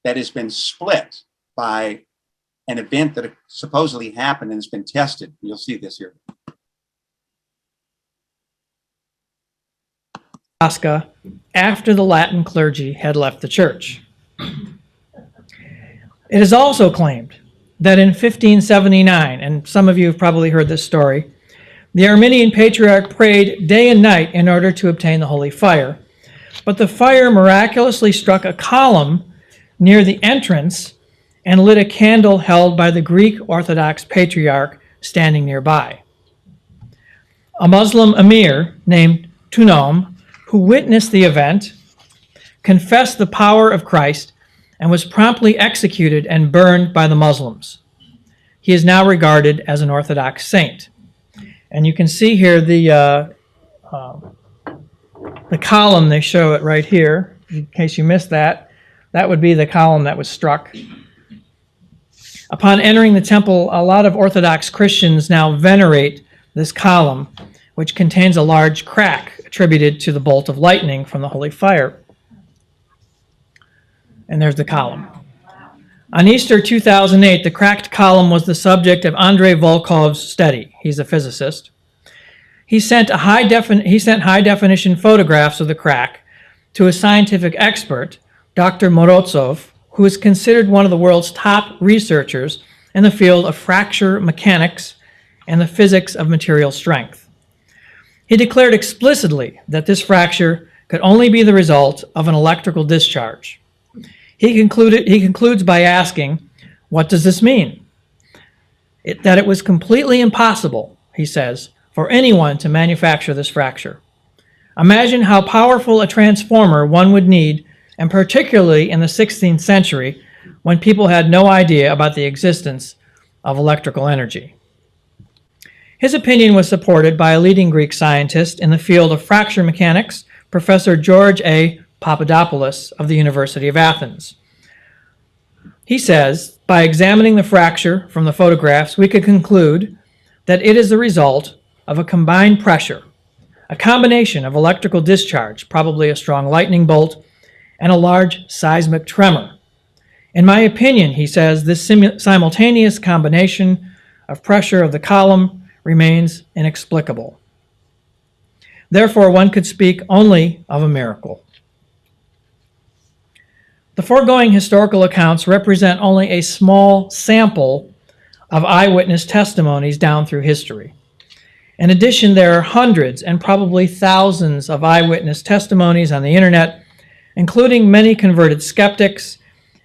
that has been split by an event that supposedly happened and has been tested. You'll see this here.
Pascha, after the Latin clergy had left the church. It is also claimed that in 1579, and some of you have probably heard this story, the Armenian patriarch prayed day and night in order to obtain the holy fire, but the fire miraculously struck a column near the entrance and lit a candle held by the Greek Orthodox patriarch standing nearby. A Muslim emir named Tunom, who witnessed the event, confessed the power of Christ and was promptly executed and burned by the Muslims. He is now regarded as an Orthodox saint. And you can see here the column, they show it right here, in case you missed that. That would be the column that was struck. Upon entering the temple, a lot of Orthodox Christians now venerate this column, which contains a large crack attributed to the bolt of lightning from the holy fire. And there's the column. On Easter 2008, the cracked column was the subject of Andrei Volkov's study. He's a physicist. He sent high-definition photographs of the crack to a scientific expert, Dr. Morozov, who is considered one of the world's top researchers in the field of fracture mechanics and the physics of material strength. He declared explicitly that this fracture could only be the result of an electrical discharge. He concludes by asking, what does this mean? That it was completely impossible, he says, for anyone to manufacture this fracture. Imagine how powerful a transformer one would need, and particularly in the 16th century, when people had no idea about the existence of electrical energy. His opinion was supported by a leading Greek scientist in the field of fracture mechanics, Professor George A. Papadopoulos of the University of Athens. He says, by examining the fracture from the photographs, we could conclude that it is the result of a combined pressure, a combination of electrical discharge, probably a strong lightning bolt, and a large seismic tremor. In my opinion, he says, this simultaneous combination of pressure of the column remains inexplicable. Therefore, one could speak only of a miracle. The foregoing historical accounts represent only a small sample of eyewitness testimonies down through history. In addition, there are hundreds and probably thousands of eyewitness testimonies on the internet, including many converted skeptics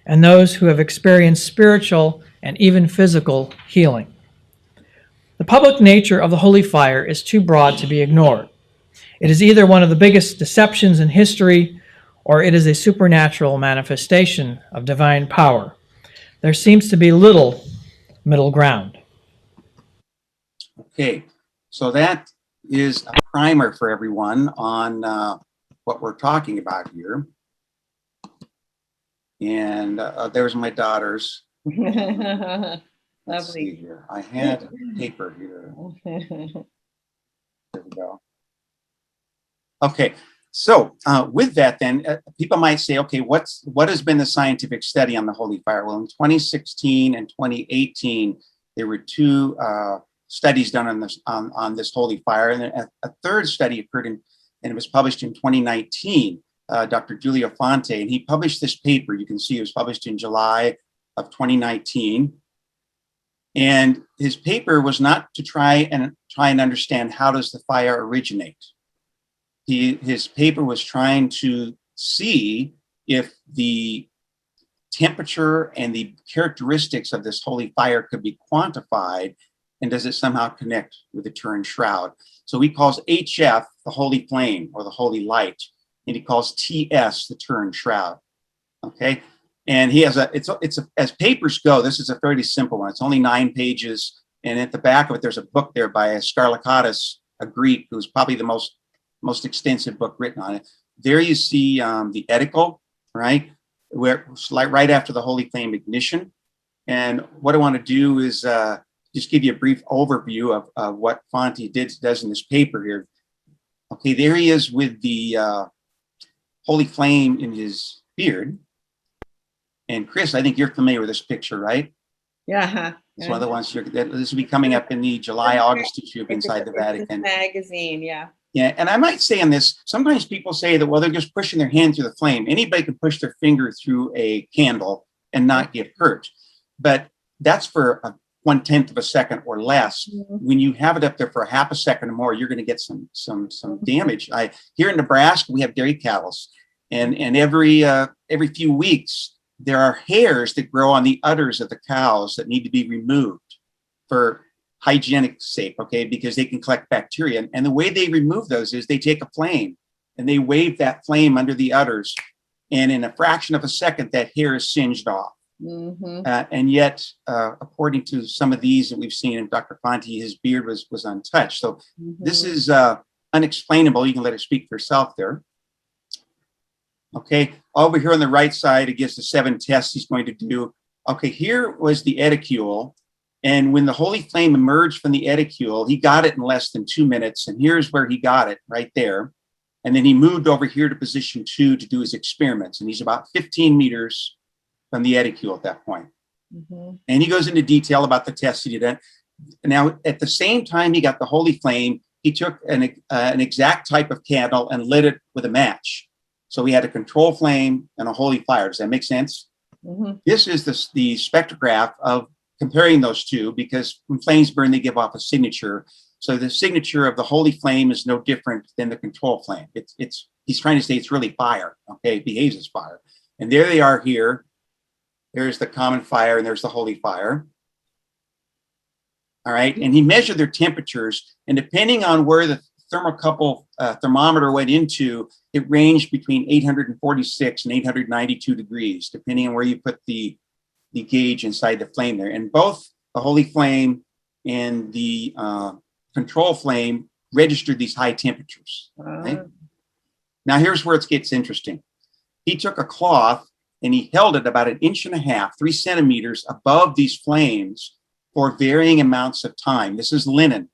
and those who have experienced spiritual and even physical healing. The public nature of the holy fire is too broad to be ignored. It is either one of the biggest deceptions in history, or it is a supernatural manifestation of divine power. There seems to be little middle ground.
Okay, so that is a primer for everyone on what we're talking about here. And there's my daughters. Let's see
Lovely.
here. I had paper here. There we go. Okay, so with that then, people might say, okay, what has been the scientific study on the holy fire? Well, in 2016 and 2018, there were two studies done on this holy fire, and a third study occurred and it was published in 2019. Dr. Giulio Fonte, and he published this paper. You can see it was published in July of 2019. And his paper was not to try and understand how does the fire originate. His paper was trying to see if the temperature and the characteristics of this holy fire could be quantified, and does it somehow connect with the Turin shroud. So he calls HF the holy flame or the holy light, and he calls TS the Turin shroud. Okay, and he has as papers go, this is a fairly simple one. It's only 9 pages, and at the back of it, there's a book there by Scarlakatis, a Greek, who's probably the most extensive book written on it. There you see the edicle, right, where like right after the holy flame ignition. And what I want to do is just give you a brief overview of what Fonte does in this paper here. Okay, there he is with the holy flame in his beard. And Chris, I think you're familiar with this picture, right?
Yeah.
It's one of the ones this will be coming up in the July-August issue of Inside the Vatican
magazine. Yeah.
Yeah, and I might say on this, sometimes people say that, well, they're just pushing their hand through the flame. Anybody can push their finger through a candle and not get hurt. But that's for 1/10 of a second or less.
Mm-hmm.
When you have it up there for a half a second or more, you're going to get some damage. Here in Nebraska, we have dairy cattle, and every few weeks there are hairs that grow on the udders of the cows that need to be removed for hygienic sake, okay, because they can collect bacteria. And the way they remove those is they take a flame and they wave that flame under the udders, and in a fraction of a second, that hair is singed off.
Mm-hmm.
And yet, according to some of these that we've seen in Dr. Fonte, his beard was untouched. So this is unexplainable. You can let her speak for herself there. Okay, over here on the right side, it gives the 7 tests he's going to do. Okay, here was the edicule. And when the holy flame emerged from the edicule, he got it in less than 2 minutes. And here's where he got it, right there. And then he moved over here to position 2 to do his experiments. And he's about 15 meters from the edicule at that point.
Mm-hmm.
And he goes into detail about the tests he did. Now, at the same time he got the holy flame, he took an exact type of candle and lit it with a match. So we had a control flame and a holy fire. Does that make sense?
Mm-hmm.
This is the spectrograph of comparing those two, because when flames burn, they give off a signature. So the signature of the holy flame is no different than the control flame. It's he's trying to say it's really fire. Okay, it behaves as fire. And there they are here. There's the common fire and there's the holy fire. All right, and he measured their temperatures, and depending on where the thermocouple thermometer went into, it ranged between 846 and 892 degrees, depending on where you put the gauge inside the flame there. And both the holy flame and the control flame registered these high temperatures. Right? Now here's where it gets interesting. He took a cloth and he held it about 1.5 inches, 3 centimeters above these flames for varying amounts of time. This is linen,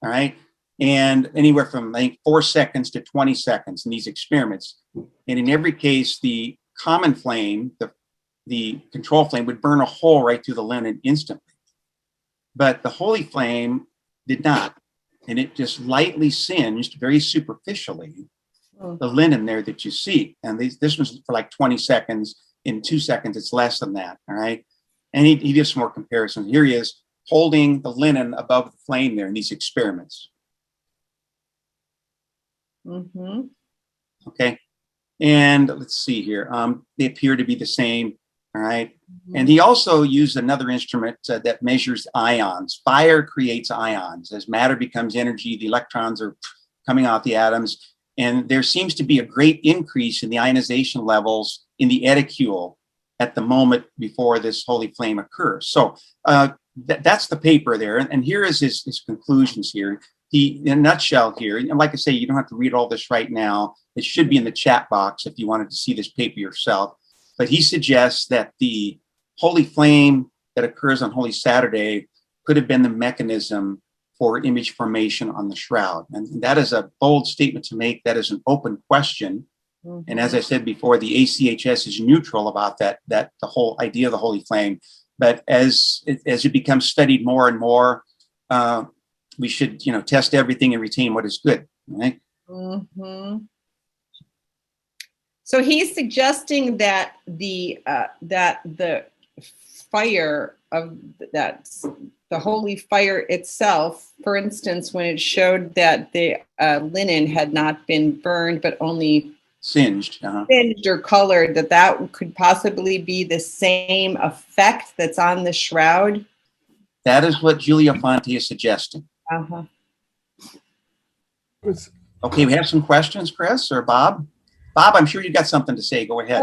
all right? And anywhere from, I think, 4 seconds to 20 seconds in these experiments. And in every case, the common flame, the control flame, would burn a hole right through the linen instantly. But the holy flame did not. And it just lightly singed very superficially the linen there that you see. And this was for like 20 seconds. In 2 seconds, it's less than that, all right? And he did some more comparisons. Here he is holding the linen above the flame there in these experiments.
Mm-hmm.
Okay, and let's see here. They appear to be the same, all right? And he also used another instrument that measures ions. Fire creates ions. As matter becomes energy, the electrons are coming out the atoms, and there seems to be a great increase in the ionization levels in the eticule at the moment before this holy flame occurs. So that's the paper there, and here is his conclusions here. He, in a nutshell here, and like I say, you don't have to read all this right now. It should be in the chat box if you wanted to see this paper yourself. But he suggests that the holy flame that occurs on Holy Saturday could have been the mechanism for image formation on the shroud. And that is a bold statement to make. That is an open question. And as I said before, the ACHS is neutral about that the whole idea of the holy flame. But as it becomes studied more and more, we should, test everything and retain what is good, right?
Mm-hmm. So he's suggesting that the fire of the holy fire itself, for instance, when it showed that the linen had not been burned but only
singed
or colored, that could possibly be the same effect that's on the shroud.
That is what Julia Fonte is suggesting.
Uh-huh.
Okay, we have some questions, Chris or Bob. Bob, I'm sure you got something to say. Go ahead.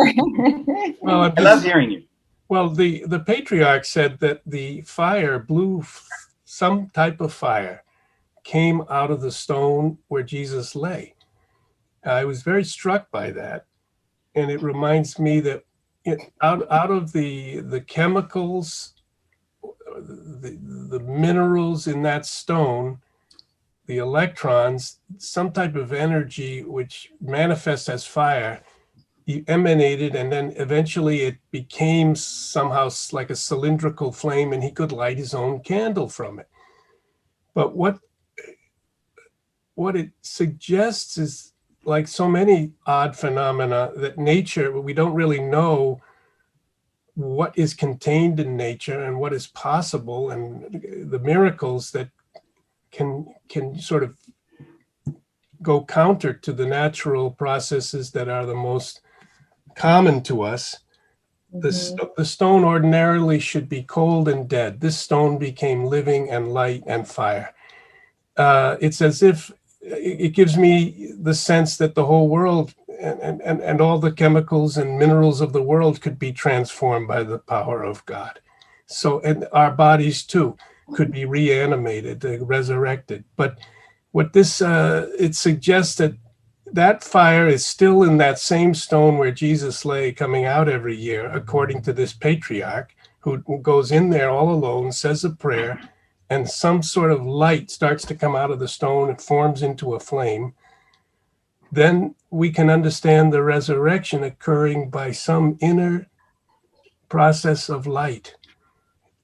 Well,
I love hearing you.
Well, the patriarch said that the fire blew, some type of fire came out of the stone where Jesus lay. I was very struck by that. And it reminds me that out of the chemicals, the minerals in that stone, the electrons, some type of energy which manifests as fire, emanated, and then eventually it became somehow like a cylindrical flame, and he could light his own candle from it. But what it suggests is, like so many odd phenomena, that nature, we don't really know what is contained in nature and what is possible, and the miracles that can sort of go counter to the natural processes that are the most common to us. The stone ordinarily should be cold and dead. This stone became living and light and fire. It's as if it gives me the sense that the whole world and all the chemicals and minerals of the world could be transformed by the power of God. So, and our bodies too could be reanimated, resurrected. But what this, it suggests that fire is still in that same stone where Jesus lay, coming out every year, according to this patriarch, who goes in there all alone, says a prayer, and some sort of light starts to come out of the stone and forms into a flame. Then we can understand the resurrection occurring by some inner process of light,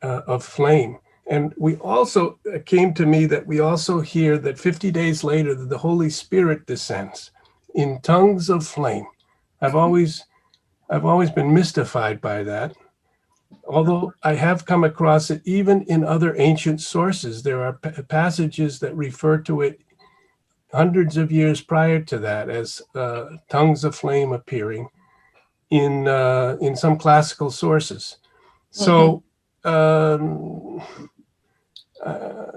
of flame. And we also, it came to me that we also hear that 50 days later, that the Holy Spirit descends in tongues of flame. I've always been mystified by that. Although I have come across it even in other ancient sources. There are passages that refer to it hundreds of years prior to that as tongues of flame appearing in some classical sources. So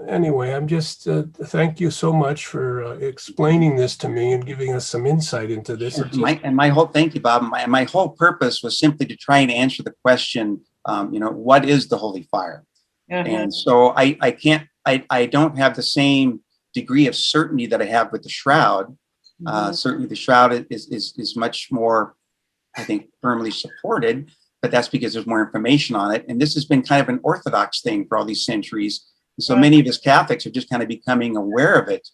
anyway, I'm just thank you so much for explaining this to me and giving us some insight into this.
Sure. My whole thank you, Bob. My whole purpose was simply to try and answer the question, what is the holy fire? And so I don't have the same degree of certainty that I have with the shroud. Certainly the shroud is much more, I think, firmly supported, but that's because there's more information on it. And this has been kind of an orthodox thing for all these centuries. So many of us Catholics are just kind of becoming aware of it.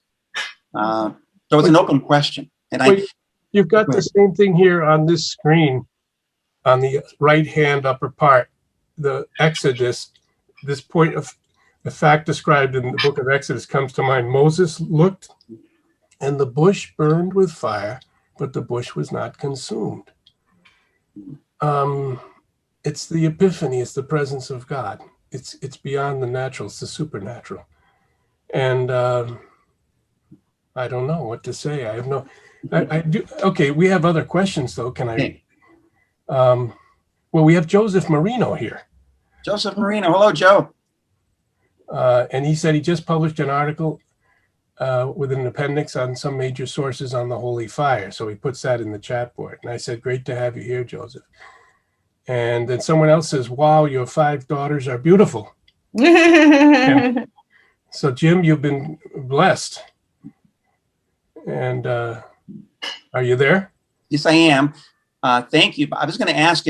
So it's an open question. And
you've got the same thing here on this screen, on the right-hand upper part, the Exodus. This point of the fact described in the book of Exodus comes to mind. Moses looked, and the bush burned with fire, but the bush was not consumed. It's the epiphany. It's the presence of God. It's beyond the natural. It's the supernatural. And I don't know what to say. I have no. I do. Okay, we have other questions though. Can I? Well, we have Joseph Marino here.
Joseph Marino. Hello, Joe.
And he said he just published an article with an appendix on some major sources on the holy fire. So he puts that in the chat board. And I said, great to have you here, Joseph. And then someone else says, wow, your 5 daughters are beautiful. So, Jim, you've been blessed. And are you there?
Yes, I am. Thank you. I was going to ask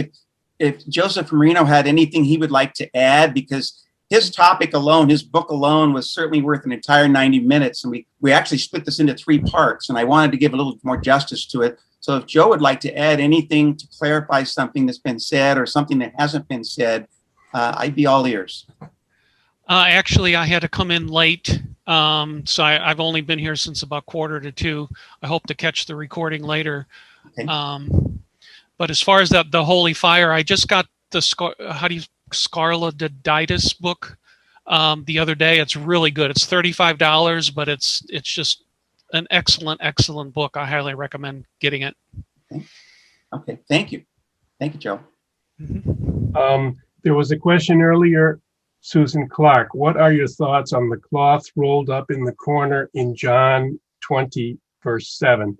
if Joseph Marino had anything he would like to add, because his topic alone, his book alone, was certainly worth an entire 90 minutes. And we actually split this into 3 parts, and I wanted to give a little more justice to it. So if Joe would like to add anything to clarify something that's been said or something that hasn't been said, I'd be all ears.
Actually, I had to come in late, so I've only been here since about 1:45. I hope to catch the recording later.
Okay.
But as far as the holy fire, I just got the Scarlatiditis book the other day. It's really good. It's $35, but it's just an excellent book. I highly recommend getting it.
Okay. Thank you, Joe.
There was a question earlier, Susan Clark. What are your thoughts on the cloth rolled up in the corner in John 20, verse 7?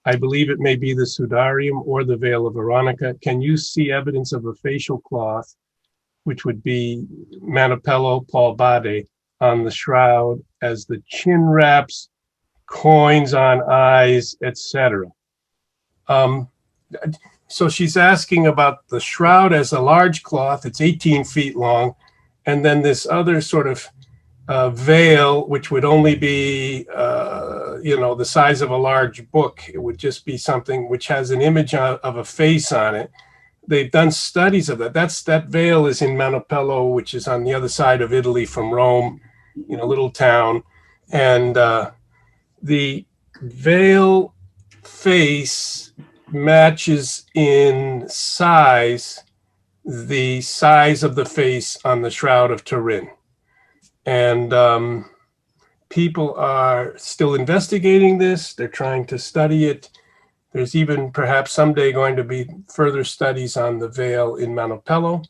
I believe it may be the sudarium or the veil of Veronica. Can you see evidence of a facial cloth, which would be Manipello Paul Bade, on the shroud as the chin wraps, coins on eyes, etc.? So she's asking about the shroud as a large cloth. It's 18 feet long. And then this other sort of veil, which would only be, the size of a large book. It would just be something which has an image of a face on it. They've done studies of that. That veil is in Manipello, which is on the other side of Italy from Rome, little town. And the veil face matches in size the size of the face on the Shroud of Turin. And people are still investigating this. They're trying to study it. There's even perhaps someday going to be further studies on the veil in Manipello.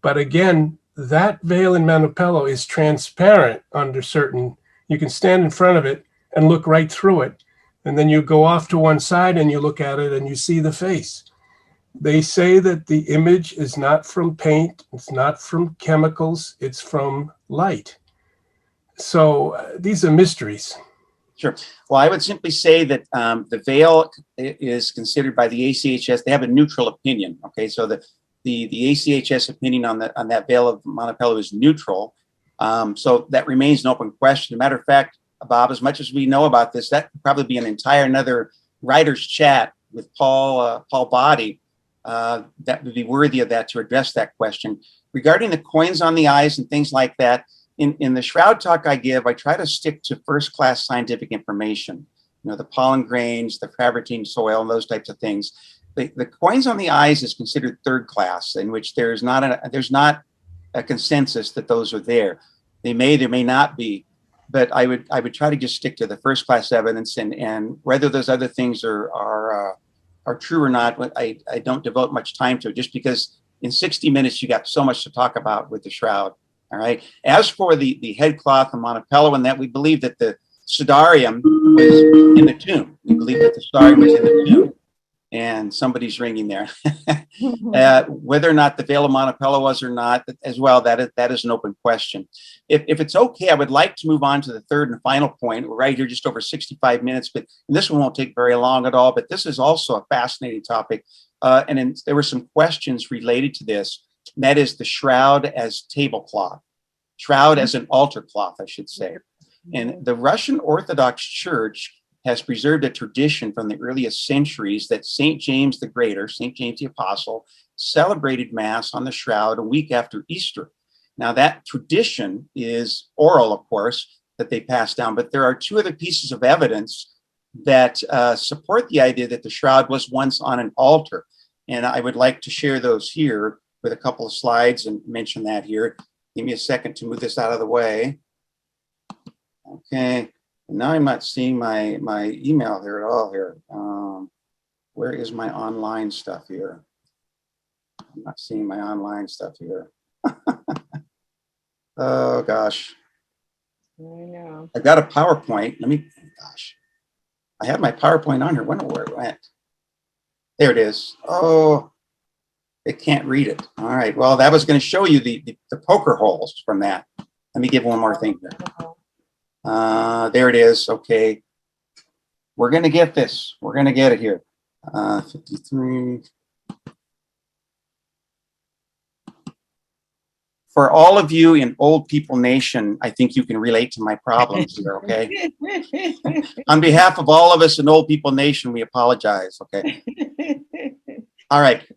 But again, that veil in Manipello is transparent under certain, you can stand in front of it and look right through it. And then you go off to one side and you look at it and you see the face. They say that the image is not from paint, it's not from chemicals, it's from light. So these are mysteries.
Sure. Well, I would simply say that the veil is considered by the ACHS. They have a neutral opinion. Okay, so the ACHS opinion on that veil of Manipello is neutral. So that remains an open question. As a matter of fact, Bob, as much as we know about this, that could probably be an entire another writer's chat with Paul Body. That would be worthy of that to address that question. Regarding the coins on the eyes and things like that, in the shroud talk I give, I try to stick to first-class scientific information. The pollen grains, the travertine soil, and those types of things. The coins on the eyes is considered third class, in which there's not a consensus that those are there. They may not be. but I would try to just stick to the first class evidence, and whether those other things are true or not, I don't devote much time to it, just because in 60 minutes you got so much to talk about with the shroud. All right. As for the headcloth and Montepello and that, we believe that the Sudarium was in the tomb. We believe that the Sudarium was in the tomb. And somebody's ringing there. Whether or not the veil of Montepello was or not, as well, that is an open question. If it's okay, I would like to move on to the third and final point. We're right here just over 65 minutes, but this one won't take very long at all. But this is also a fascinating topic. There were some questions related to this. And that is the shroud as tablecloth, shroud as an altar cloth, I should say. And the Russian Orthodox Church has preserved a tradition from the earliest centuries that St. James the Greater, St. James the Apostle, celebrated Mass on the shroud a week after Easter. Now, that tradition is oral, of course, that they passed down, but there are two other pieces of evidence that support the idea that the shroud was once on an altar. And I would like to share those here with a couple of slides and mention that here. Give me a second to move this out of the way. Okay. Now I'm not seeing my email here at all here. Where is my online stuff here? I'm not seeing my online stuff here. Oh gosh.
I know.
I got a PowerPoint. Gosh. I had my PowerPoint on here. I wonder where it went. There it is. Oh, it can't read it. All right. Well, that was going to show you the poker holes from that. Let me give one more thing here. There it is. Okay. We're going to get this. We're going to get it here. 53. For all of you in Old People Nation, I think you can relate to my problems here, okay? On behalf of all of us in Old People Nation, we apologize, okay? All right.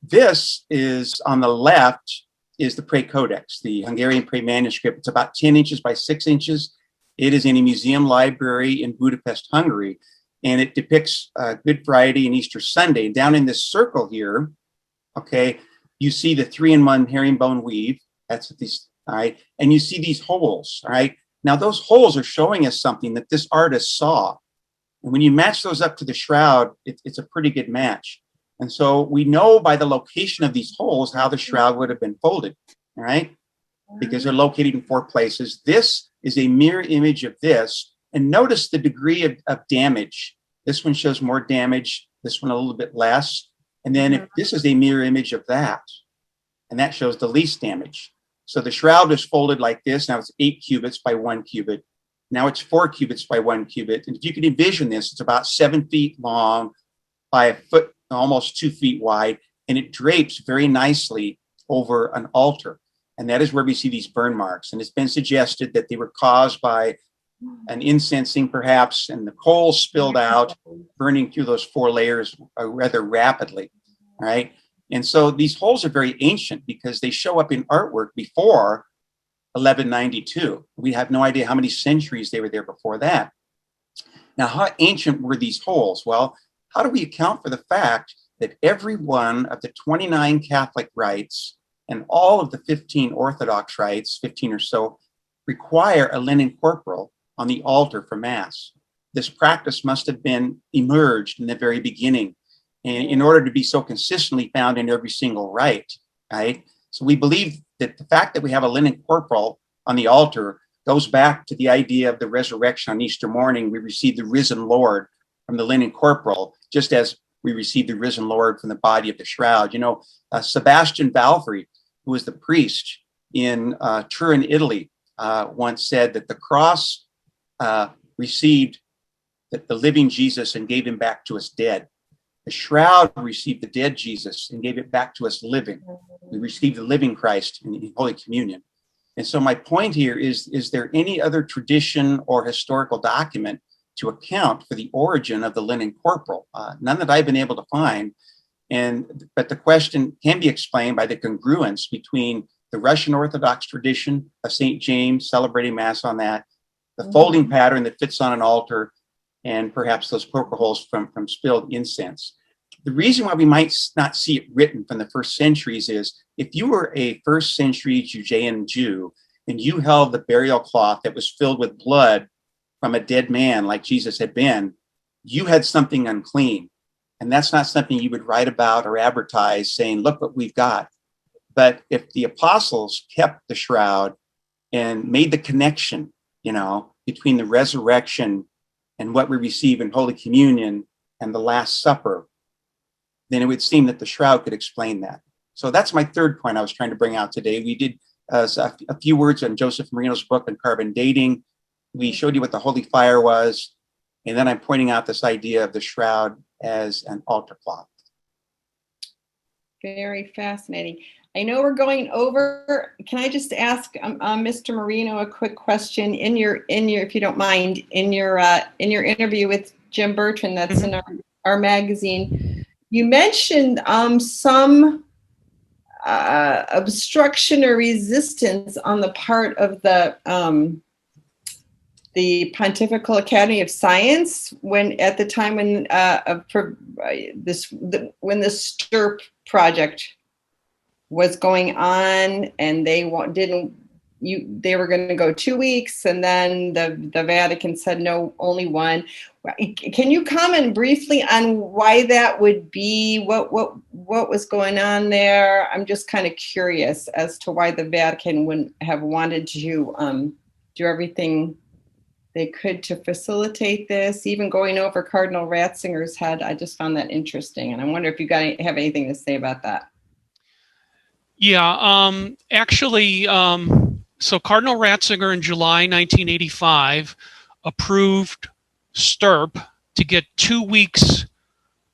This is on the left is the Codex, the Hungarian Manuscript. It's about 10 inches by 6 inches. It is in a museum library in Budapest, Hungary, and it depicts Good Friday and Easter Sunday. Down in this circle here, okay, you see the 3-in-1 herringbone weave. That's what these, all right, and you see these holes, all right. Now those holes are showing us something that this artist saw, and when you match those up to the shroud, it's a pretty good match. And so we know by the location of these holes how the shroud would have been folded, all right, because they're located in 4 places. This is a mirror image of this, and notice the degree of damage. This one shows more damage, this one a little bit less. And then if this is a mirror image of that, and that shows the least damage. So the shroud is folded like this. Now it's 8 cubits by 1 cubit. Now it's 4 cubits by 1 cubit. And if you can envision this, it's about 7 feet long by a foot, almost 2 feet wide, and it drapes very nicely over an altar. And that is where we see these burn marks. And it's been suggested that they were caused by an incensing perhaps, and the coals spilled out, burning through those 4 layers rather rapidly, all right? And so these holes are very ancient because they show up in artwork before 1192. We have no idea how many centuries they were there before that. Now, how ancient were these holes? Well, how do we account for the fact that every one of the 29 Catholic rites and all of the 15 Orthodox rites, 15 or so, require a linen corporal on the altar for Mass? This practice must have been emerged in the very beginning, and in order to be so consistently found in every single rite, right? So we believe that the fact that we have a linen corporal on the altar goes back to the idea of the resurrection on Easter morning. We receive the risen Lord from the linen corporal, just as we receive the risen Lord from the body of the shroud. You know, Sebastian Balfrey, who was the priest in Turin, Italy, once said that the cross received the living Jesus and gave him back to us dead. The shroud received the dead Jesus and gave it back to us living. We received the living Christ in Holy Communion. And so my point here is there any other tradition or historical document to account for the origin of the linen corporal? None that I've been able to find. But the question can be explained by the congruence between the Russian Orthodox tradition of St. James celebrating Mass on that, the folding pattern that fits on an altar, and perhaps those poker holes from spilled incense. The reason why we might not see it written from the first centuries is if you were a first century Judean Jew and you held the burial cloth that was filled with blood from a dead man like Jesus had been, you had something unclean. And that's not something you would write about or advertise saying, look what we've got. But if the apostles kept the shroud and made the connection, between the resurrection and what we receive in Holy Communion and the Last Supper, then it would seem that the shroud could explain that. So that's my third point I was trying to bring out today. We did a few words on Joseph Marino's book on carbon dating. We showed you what the holy fire was. And then I'm pointing out this idea of the shroud as an altar cloth.
Very fascinating. I know we're going over. Can I just ask Mr. Marino a quick question? In your, if you don't mind, in your interview with Jim Bertrand, that's in our magazine, you mentioned some obstruction or resistance on the part of the Pontifical Academy of Science when the STIRP project was going on, and they were going to go 2 weeks, and then the Vatican said no, only one. Can you comment briefly on why that would be? What was going on there? I'm just kind of curious as to why the Vatican wouldn't have wanted to do everything they could to facilitate this, even going over Cardinal Ratzinger's head. I just found that interesting, and I wonder if you have anything to say about that.
Yeah, actually, so Cardinal Ratzinger in July 1985 approved STIRP to get 2 weeks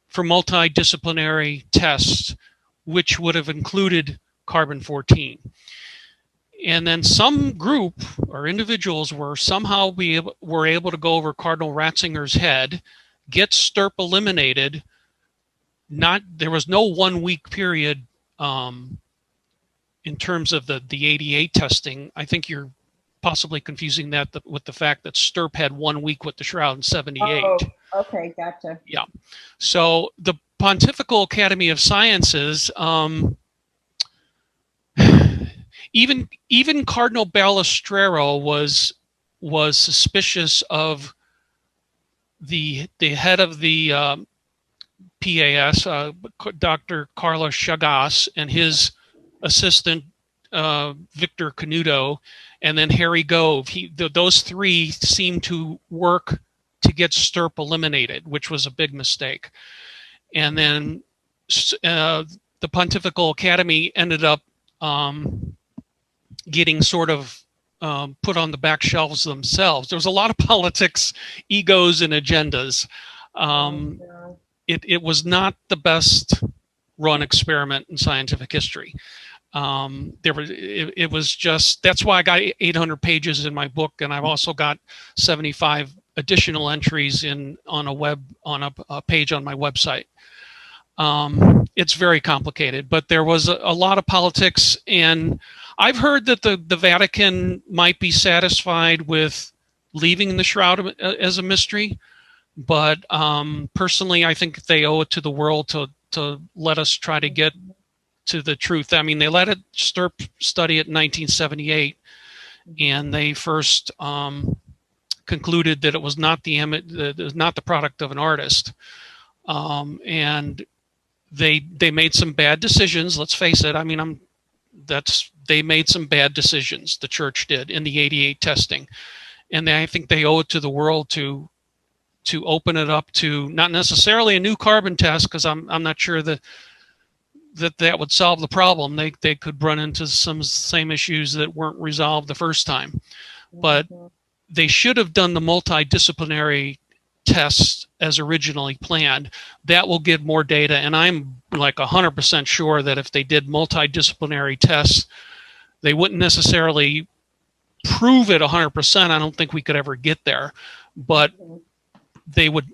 for multidisciplinary tests, which would have included carbon-14. And then some group or individuals were somehow were able to go over Cardinal Ratzinger's head, get STIRP eliminated. There was no 1 week period in terms of the 88 testing. I think you're possibly confusing that with the fact that STIRP had 1 week with the shroud in 78.
Oh, okay, gotcha.
Yeah. So the Pontifical Academy of Sciences, even Cardinal Balestrero was suspicious of the head of the PAS, Dr. Carlos Chagas, and his assistant Victor Canuto, and then Harry Gove. Those three seemed to work to get STIRP eliminated, which was a big mistake. And then the Pontifical Academy ended up getting sort of put on the back shelves themselves. There was a lot of politics, egos, and agendas. It was not the best run experiment in scientific history. It was just, that's why I got 800 pages in my book, and I've also got 75 additional entries on a page on my website. It's very complicated, but there was a lot of politics, and I've heard that the Vatican might be satisfied with leaving the shroud as a mystery, but personally, I think they owe it to the world to let us try to get to the truth. I mean, they let a STIRP study it in 1978, and they first concluded that it was not the product of an artist, and they made some bad decisions. Let's face it. I mean, they made some bad decisions. The church did in the 88 testing, and I think they owe it to the world to open it up to not necessarily a new carbon test, because I'm not sure that would solve the problem. They could run into some same issues that weren't resolved the first time, but they should have done the multidisciplinary tests as originally planned. That will give more data, and I'm like 100% sure that if they did multidisciplinary tests, they wouldn't necessarily prove it 100%. I don't think we could ever get there, but they would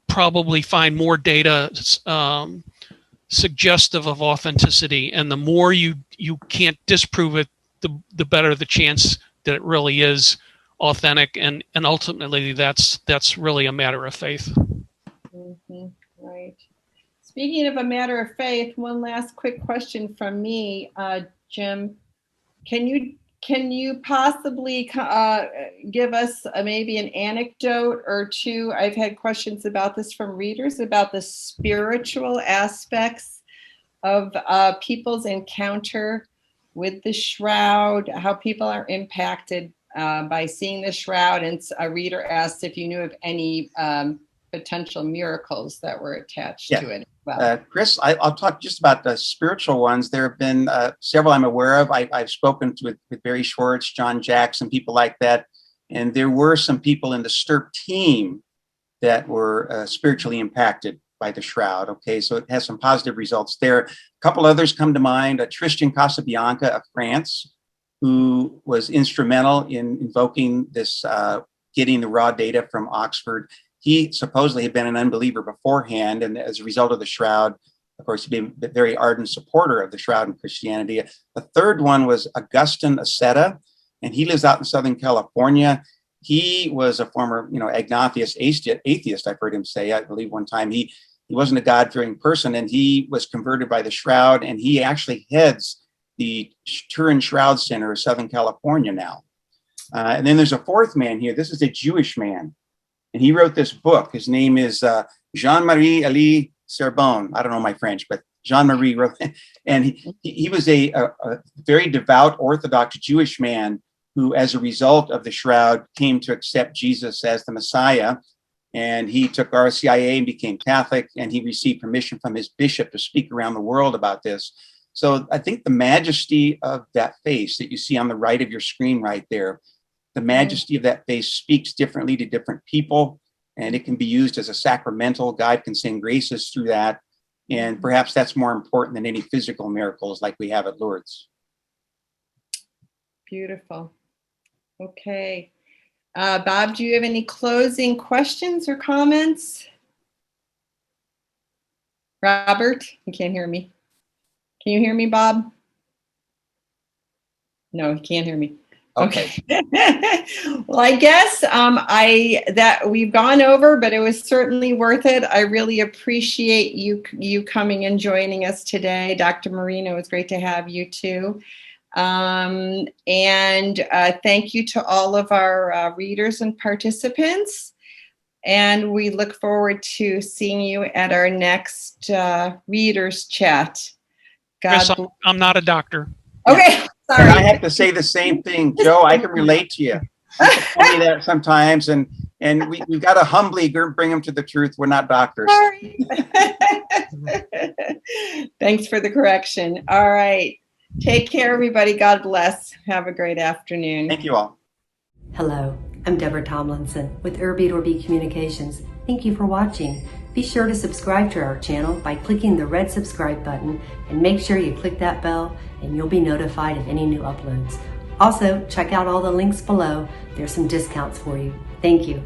probably find more data suggestive of authenticity, and the more you can't disprove it, the better the chance that it really is authentic, and ultimately that's really a matter of faith.
Right. Speaking of a matter of faith, one last quick question from me, Jim. Can you can you possibly give us maybe an anecdote or two? I've had questions about this from readers about the spiritual aspects of people's encounter with the shroud, how people are impacted by seeing the shroud. And a reader asked if you knew of any potential miracles that were attached to it. Well,
Chris, I'll talk just about the spiritual ones. There have been several I'm aware of. I've spoken with Barry Schwartz, John Jackson, people like that. And there were some people in the STIRP team that were spiritually impacted by the shroud. Okay, so it has some positive results there. A couple others come to mind. Tristan Casabianca of France, who was instrumental in invoking this, getting the raw data from Oxford. He supposedly had been an unbeliever beforehand, and as a result of the shroud, of course, he'd been a very ardent supporter of the shroud in Christianity. The third one was Augustine Aceta, and he lives out in Southern California. He was a former, agnotheist, atheist, I've heard him say. I believe one time he wasn't a God-fearing person, and he was converted by the shroud, and he actually heads the Turin Shroud Center of Southern California now. And then there's a fourth man here. This is a Jewish man. And he wrote this book. His name is Jean-Marie Elie Serbon. I don't know my French, but Jean-Marie wrote it. And he was a very devout Orthodox Jewish man who, as a result of the shroud, came to accept Jesus as the Messiah. And he took RCIA and became Catholic, and he received permission from his bishop to speak around the world about this. So I think the majesty of that face that you see on the right of your screen right there, the majesty of that face speaks differently to different people, and it can be used as a sacramental. God can send graces through that. And perhaps that's more important than any physical miracles like we have at Lourdes.
Beautiful. Okay. Bob, do you have any closing questions or comments? Robert, you can't hear me. Can you hear me, Bob? No, he can't hear me. Okay. Well, I guess that we've gone over, but it was certainly worth it. I really appreciate you coming and joining us today. Dr. Marino, it's great to have you too. And thank you to all of our readers and participants. And we look forward to seeing you at our next readers chat.
Chris, I'm not a doctor.
Okay. Sorry.
And I have to say the same thing, Joe. I can relate to you. People tell me that sometimes, and we've got to humbly bring them to the truth. We're not doctors.
Sorry. Thanks for the correction. All right. Take care, everybody. God bless. Have a great afternoon.
Thank you all.
Hello, I'm Deborah Tomlinson with Urbit Orbi Communications. Thank you for watching. Be sure to subscribe to our channel by clicking the red subscribe button, and make sure you click that bell and you'll be notified of any new uploads. Also, check out all the links below. There's some discounts for you. Thank you.